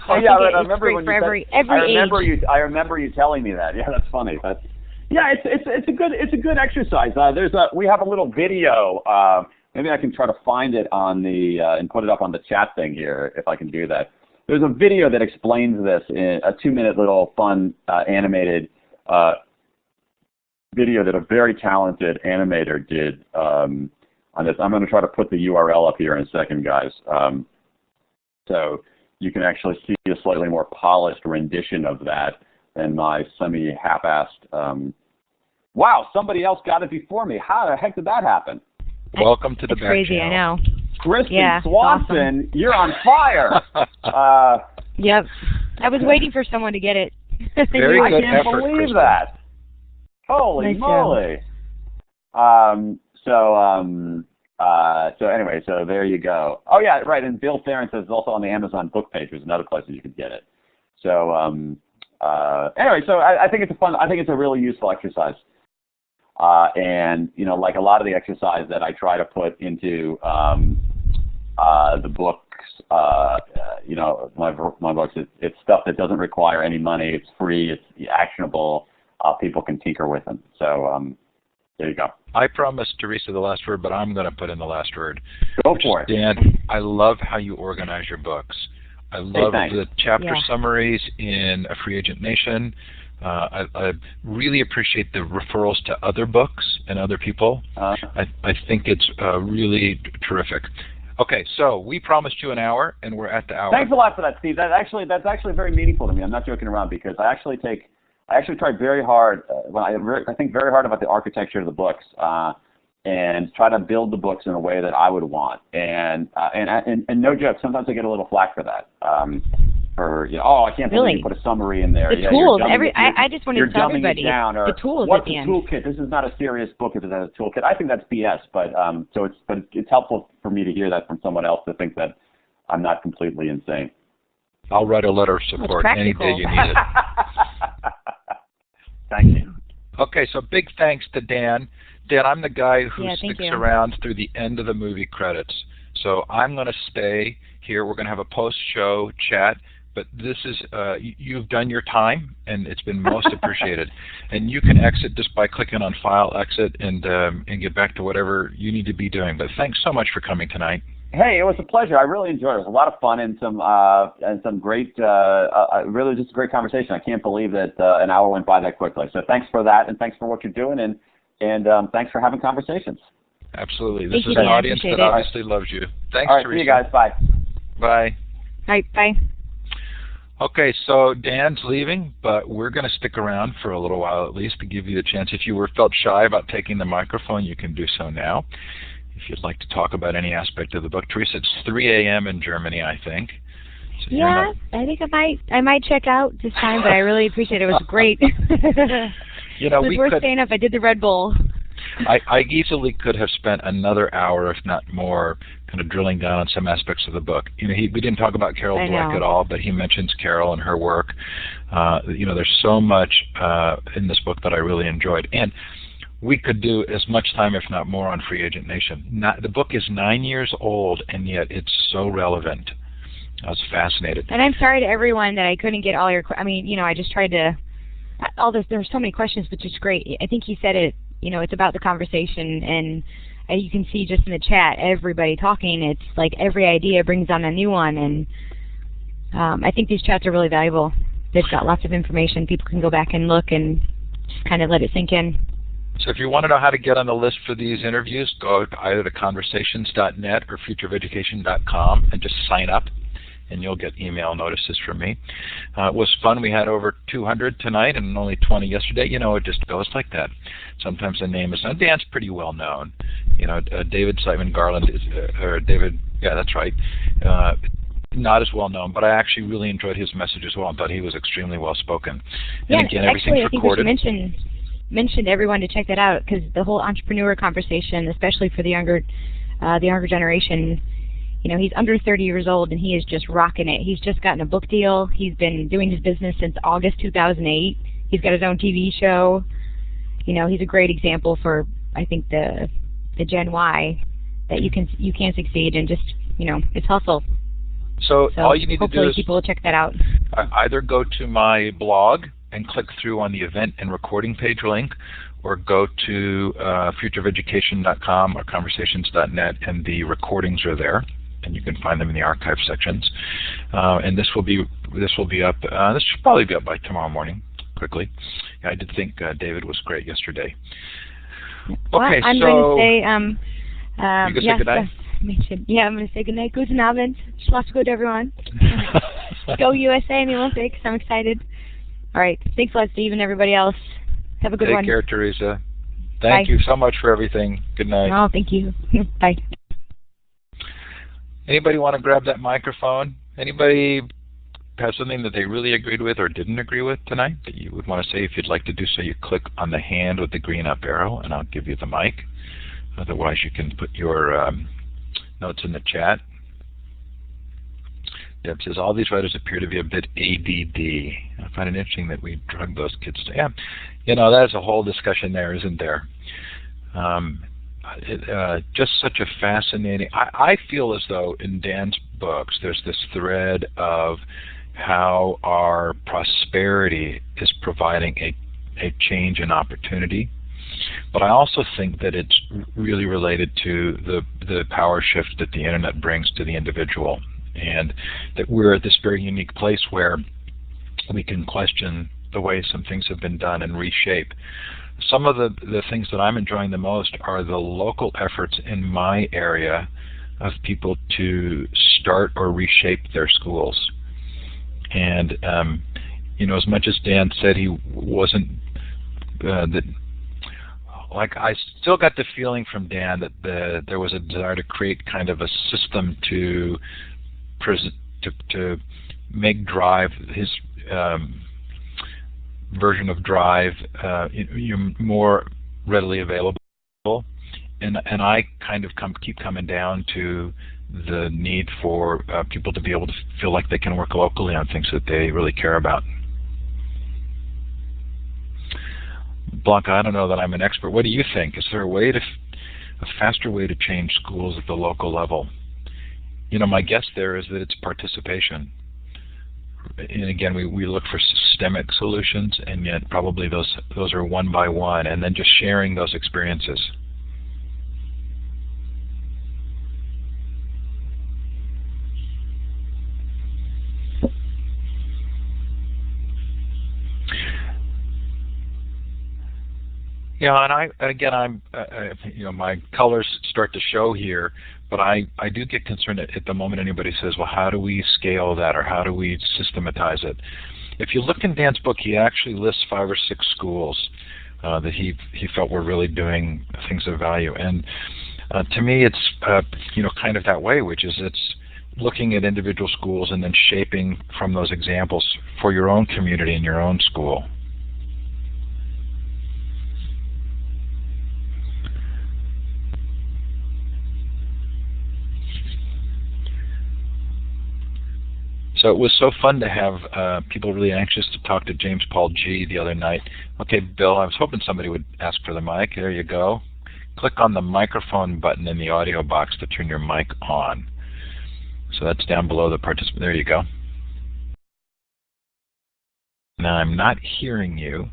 Oh yeah, I remember when I remember you telling me that. Yeah, that's funny. It's a good exercise. We have a little video maybe I can try to find it on the and put it up on the chat thing here if I can do that. There's a video that explains this in a 2-minute little fun animated video that a very talented animator did on this. I'm going to try to put the URL up here in a second, guys. So you can actually see a slightly more polished rendition of that than my semi-half-assed. Wow, somebody else got it before me. How the heck did that happen? Welcome to the It's back crazy, channel. I know. Kristen Yeah, Swanson, awesome. you're on fire. Yep. I was waiting for someone to get it. Very I good can't effort, believe Kristen. that. Holy Nice moly. So anyway, so there you go. Oh yeah, right. And Bill Theron says it's also on the Amazon book page. There's another place that you can get it. So anyway, so I think it's a really useful exercise. And you know, like a lot of the exercise that I try to put into the books, you know, my books, it's stuff that doesn't require any money. It's free. It's actionable. People can tinker with them. So there you go. I promised Teresa the last word, but I'm going to put in the last word. Go for it. Dan, I love how you organize your books. I love the chapter summaries in A Free Agent Nation. I really appreciate the referrals to other books and other people. I think it's really terrific. Okay, so we promised you an hour, and we're at the hour. Thanks a lot for that, Steve. That's actually very meaningful to me. I'm not joking around because I actually try very hard. I think very hard about the architecture of the books, and try to build the books in a way that I would want. And no joke, sometimes I get a little flack for that. For I can't believe you put a summary in there. The tools. I just wanted to tell everybody the tools what's at the a end. toolkit? This is not a serious book if it has a toolkit. I think that's BS. But it's helpful for me to hear that from someone else that thinks that I'm not completely insane. I'll write a letter of support any day you need it. Thank you. Okay, so big thanks to Dan. Dan, I'm the guy who sticks around through the end of the movie credits. So I'm going to stay here. We're going to have a post-show chat. But this is, you've done your time, and it's been most appreciated. And you can exit just by clicking on File, Exit, and get back to whatever you need to be doing. But thanks so much for coming tonight. Hey, it was a pleasure. I really enjoyed it. It was a lot of fun and some great, really just a great conversation. I can't believe that an hour went by that quickly. So thanks for that, and thanks for what you're doing, and thanks for having conversations. Absolutely. This is an audience that obviously loves you. Thanks, all right, Teresa. see you guys. Bye. Bye. All right, bye. Okay, so Dan's leaving, but we're going to stick around for a little while at least to give you the chance. If you felt shy about taking the microphone, you can do so now. If you'd like to talk about any aspect of the book. Teresa, it's 3 a.m. in Germany, I think. So yeah, I think I might check out this time, but I really appreciate it. It was great. You know, it was worth staying up. I did the Red Bull. I easily could have spent another hour, if not more, kind of drilling down on some aspects of the book. You know, we didn't talk about Carol Dweck at all, but he mentions Carol and her work. You know, there's so much in this book that I really enjoyed. And we could do as much time, if not more, on Free Agent Nation. The book is 9 years old, and yet it's so relevant. I was fascinated. And I'm sorry to everyone that I couldn't get all your I mean, you know, I just tried to there's so many questions, which is great. I think he said it, you know, it's about the conversation, and you can see just in the chat, everybody talking, it's like every idea brings on a new one, and I think these chats are really valuable. They've got lots of information. People can go back and look and just kind of let it sink in. So if you want to know how to get on the list for these interviews, go either to conversations.net or futureofeducation.com and just sign up, and you'll get email notices from me. It was fun. We had over 200 tonight and only 20 yesterday. You know, it just goes like that. Sometimes the name is known. Dan's pretty well known. You know, David Simon Garland is, or David, yeah, that's right. Not as well known, but I actually really enjoyed his message as well. I thought he was extremely well spoken. Yeah, and again, everything's actually, recorded. I think we should mention to everyone to check that out, because the whole entrepreneur conversation, especially for the younger generation, you know, he's under 30 years old and he is just rocking it. He's just gotten a book deal. He's been doing his business since August 2008. He's got his own TV show. You know, he's a great example for, I think, the Gen Y, that you can succeed, and just, you know, it's hustle. So all you need to do hopefully is people will check that out. Either go to my blog and click through on the event and recording page link, or go to futureofeducation.com or conversations.net, and the recordings are there, and you can find them in the archive sections. And this will be up. This should probably be up by tomorrow morning, quickly. I did think David was great yesterday. Well, Okay, I'm so going to say, you gonna say goodnight? Yeah, I'm going to say goodnight. Guten Abend. Schloss gut, everyone. Go USA in the Olympics. I'm excited. All right. Thanks a lot, Steve, and everybody else. Have a good one. Take care, Teresa. Bye. Thank you so much for everything. Good night. Oh, thank you. Bye. Anybody want to grab that microphone? Anybody have something that they really agreed with or didn't agree with tonight that you would want to say? If you'd like to do so, you click on the hand with the green up arrow, and I'll give you the mic. Otherwise, you can put your notes in the chat. Deb says, all these writers appear to be a bit ADD. I find it interesting that we drug those kids to... Yeah, that's a whole discussion there, isn't there? Just such a fascinating... I feel as though in Dan's books there's this thread of how our prosperity is providing a change in opportunity. But I also think that it's really related to the power shift that the internet brings to the individual, and that we're at this very unique place where we can question the way some things have been done and reshape. Some of the things that I'm enjoying the most are the local efforts in my area of people to start or reshape their schools. And as much as Dan said he wasn't I still got the feeling from Dan that there was a desire to create kind of a system to make Drive, his version of Drive, more readily available. And I kind of keep coming down to the need for people to be able to feel like they can work locally on things that they really care about. Blanca, I don't know that I'm an expert. What do you think? Is there a faster way to change schools at the local level? My guess there is that it's participation. And again, we look for systemic solutions, and yet probably those are one by one, and then just sharing those experiences. Yeah, and I'm my colors start to show here, but I do get concerned at the moment anybody says, well, how do we scale that, or how do we systematize it? If you look in Dan's book, he actually lists 5 or 6 schools that he felt were really doing things of value, and to me, it's kind of that way, which is it's looking at individual schools and then shaping from those examples for your own community and your own school. So it was so fun to have people really anxious to talk to James Paul G the other night. Okay, Bill, I was hoping somebody would ask for the mic. There you go. Click on the microphone button in the audio box to turn your mic on. So that's down below the participant. There you go. Now I'm not hearing you.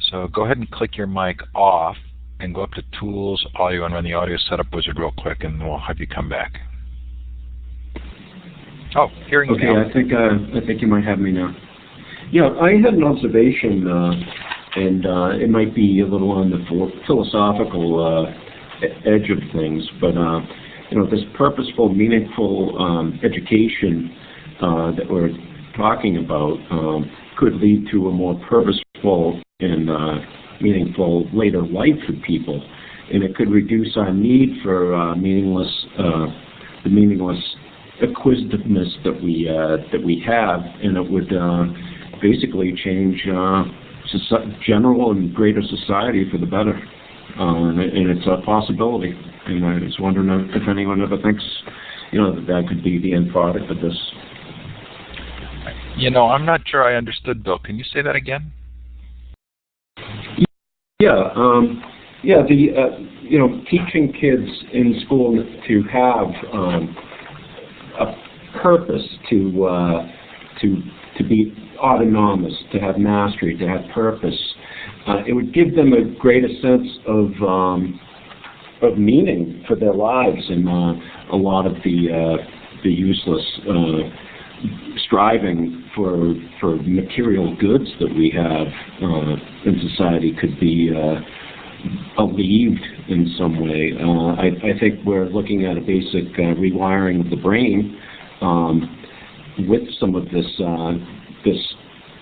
So go ahead and click your mic off and go up to Tools, Audio, and run the Audio Setup Wizard real quick, and we'll have you come back. Oh, hearing you now. Okay, I think you might have me now. Yeah, I had an observation, and it might be a little on the philosophical edge of things, but this purposeful, meaningful education that we're talking about could lead to a more purposeful and meaningful later life for people, and it could reduce our need for the meaningless acquisitiveness that we have, and it would basically change general and greater society for the better, and it's a possibility. And I was wondering if anyone ever thinks, that could be the end product of this. I'm not sure I understood, Bill. Can you say that again? Teaching kids in school to have a purpose, to be autonomous, to have mastery, to have purpose, it would give them a greater sense of meaning for their lives, and a lot of the useless striving for material goods that we have in society could be alleviated in some way. I think we're looking at a basic rewiring of the brain with some of this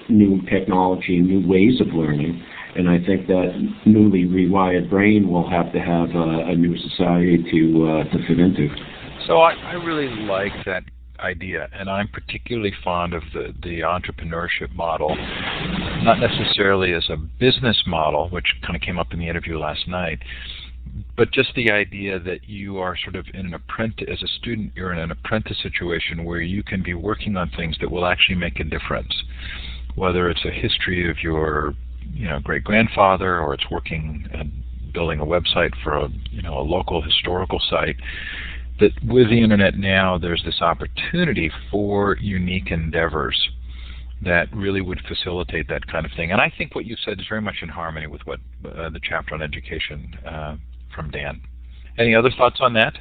new technology, new ways of learning, and I think that newly rewired brain will have to have a new society to fit into. So I really like that idea, and I'm particularly fond of the entrepreneurship model, not necessarily as a business model, which kind of came up in the interview last night, but just the idea that you are sort of in an apprentice, as a student, you're in an apprentice situation where you can be working on things that will actually make a difference, whether it's a history of your great-grandfather, or it's working and building a website for a local historical site. That with the internet now, there's this opportunity for unique endeavors that really would facilitate that kind of thing. And I think what you said is very much in harmony with what the chapter on education from Dan. Any other thoughts on that?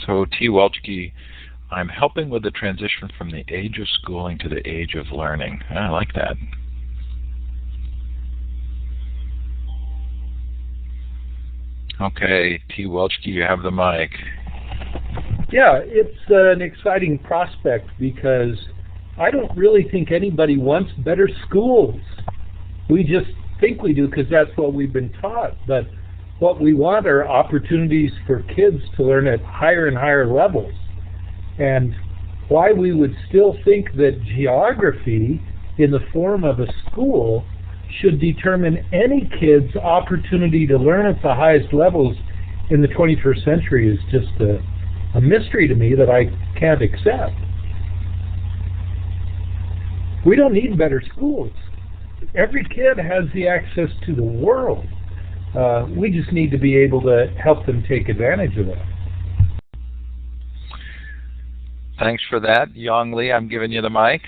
So T. Welchke, I'm helping with the transition from the age of schooling to the age of learning. I like that. Okay, T. Welchke, you have the mic. Yeah, it's an exciting prospect because I don't really think anybody wants better schools. We just think we do because that's what we've been taught. But what we want are opportunities for kids to learn at higher and higher levels. And why we would still think that geography in the form of a school should determine any kid's opportunity to learn at the highest levels in the 21st century is just a mystery to me that I can't accept. We don't need better schools. Every kid has the access to the world. We just need to be able to help them take advantage of that. Thanks for that. Yong Lee, I'm giving you the mic.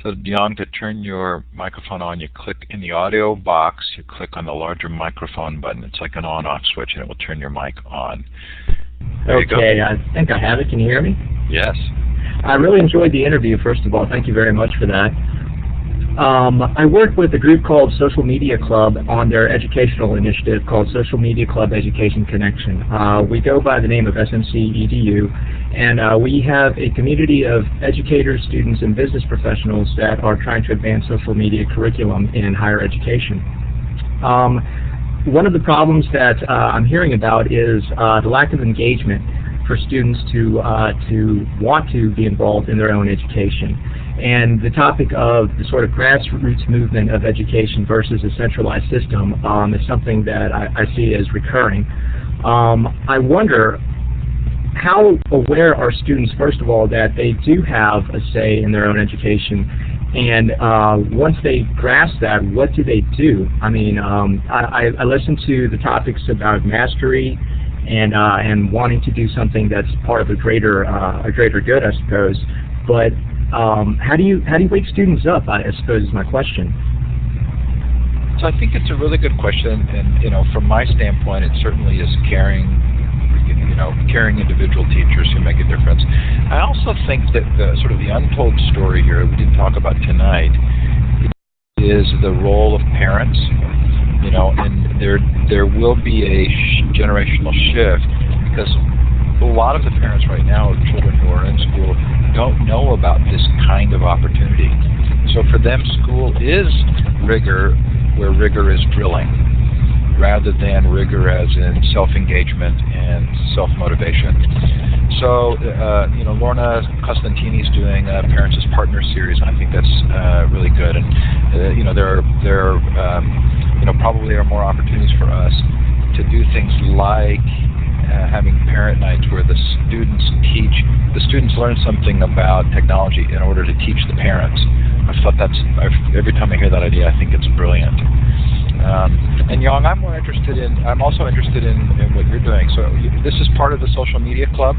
So Yong, to turn your microphone on, you click in the audio box, you click on the larger microphone button. It's like an on-off switch, and it will turn your mic on. There Okay, I think I have it. Can you hear me? Yes. I really enjoyed the interview, first of all. Thank you very much for that. I work with a group called Social Media Club on their educational initiative called Social Media Club Education Connection. We go by the name of SMC EDU, and we have a community of educators, students, and business professionals that are trying to advance social media curriculum in higher education. One of the problems that I'm hearing about is the lack of engagement for students to want to be involved in their own education. And the topic of the sort of grassroots movement of education versus a centralized system is something that I see as recurring. I wonder, how aware are students, first of all, that they do have a say in their own education? And once they grasp that, what do they do? I mean, I listen to the topics about mastery and wanting to do something that's part of a greater good, I suppose. But how do you wake students up, I suppose, is my question. So I think it's a really good question, and from my standpoint, it certainly is caring individual teachers who make a difference. I also think that the sort of the untold story here we didn't talk about tonight is the role of parents. And there will be a generational shift, because a lot of the parents right now of children who are in school don't know about this kind of opportunity. So for them, school is rigor where rigor is drilling, rather than rigor as in self-engagement and self-motivation. So, Lorna Costantini's doing a Parents as Partners series, and I think that's really good. And there probably are more opportunities for us to do things like having parent nights where the students learn something about technology in order to teach the parents. Every time I hear that idea, I think it's brilliant. And Young, I'm also interested in what you're doing. So this is part of the Social Media Club?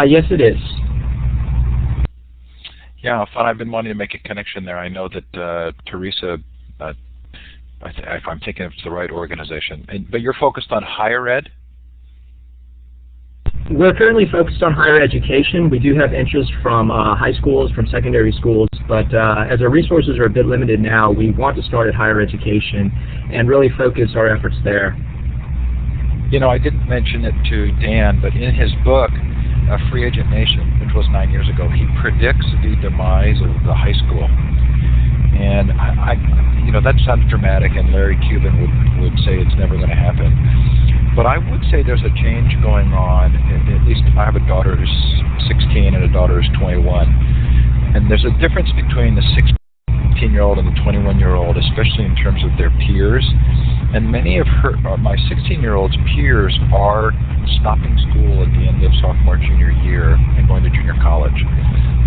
Yes, it is. Yeah, fun. I've been wanting to make a connection there. I know that Teresa, if I'm thinking it's the right organization, but you're focused on higher ed? We're currently focused on higher education. We do have interest from high schools, from secondary schools, but as our resources are a bit limited now, we want to start at higher education and really focus our efforts there. You know, I didn't mention it to Dan, but in his book, Free Agent Nation, which was 9 years ago, he predicts the demise of the high school. And you know, that sounds dramatic, and Larry Cuban would say it's never going to happen. But I would say there's a change going on. At least I have a daughter who's 16 and a daughter who's 21. And there's a difference between the 16-year-old and the 21-year-old, especially in terms of their peers. And many of my 16-year-old's peers are stopping school at the end of sophomore, junior year and going to junior college.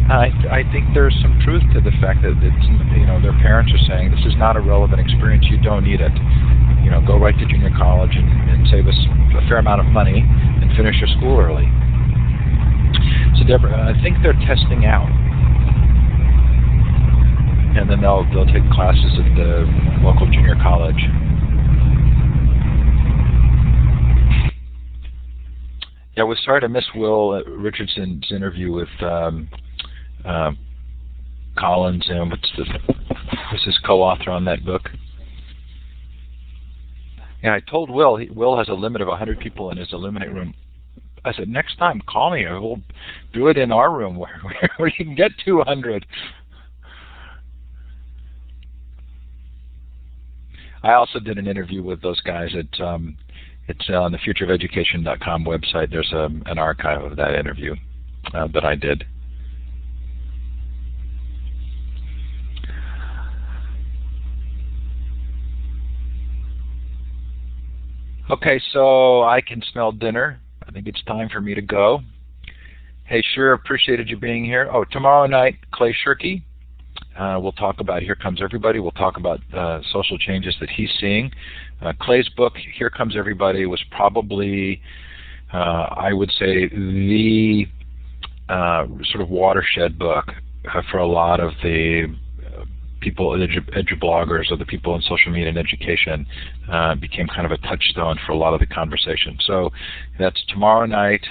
I think there's some truth to the fact that their parents are saying this is not a relevant experience. You don't need it. You know, go right to junior college and save us a fair amount of money and finish your school early. So Deborah, I think they're testing out, and then they'll take classes at the local junior college. Yeah, we're sorry to miss Will Richardson's interview with Collins, and what's his co-author on that book? Yeah, I told Will has a limit of 100 people in his Illuminate room. I said, next time, call me. We'll do it in our room where you can get 200. I also did an interview with those guys at it's on the futureofeducation.com website. There's an archive of that interview that I did. Okay, so I can smell dinner. I think it's time for me to go. Hey, sure appreciated you being here. Oh, tomorrow night, Clay Shirky. We'll talk about Here Comes Everybody. We'll talk about social changes that he's seeing. Clay's book, Here Comes Everybody, was probably, I would say, the sort of watershed book for a lot of the people, edu-bloggers, or the people in social media and education. Became kind of a touchstone for a lot of the conversation. So that's tomorrow night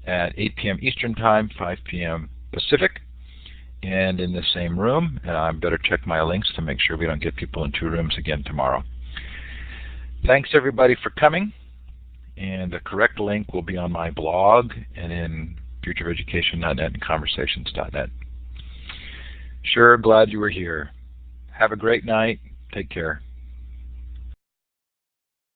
at 8 p.m. Eastern Time, 5 p.m. Pacific, and in the same room. And I better check my links to make sure we don't get people in two rooms again tomorrow. Thanks everybody for coming, and the correct link will be on my blog and in futureofeducation.net and conversations.net. Sure, glad you were here. Have a great night. Take care.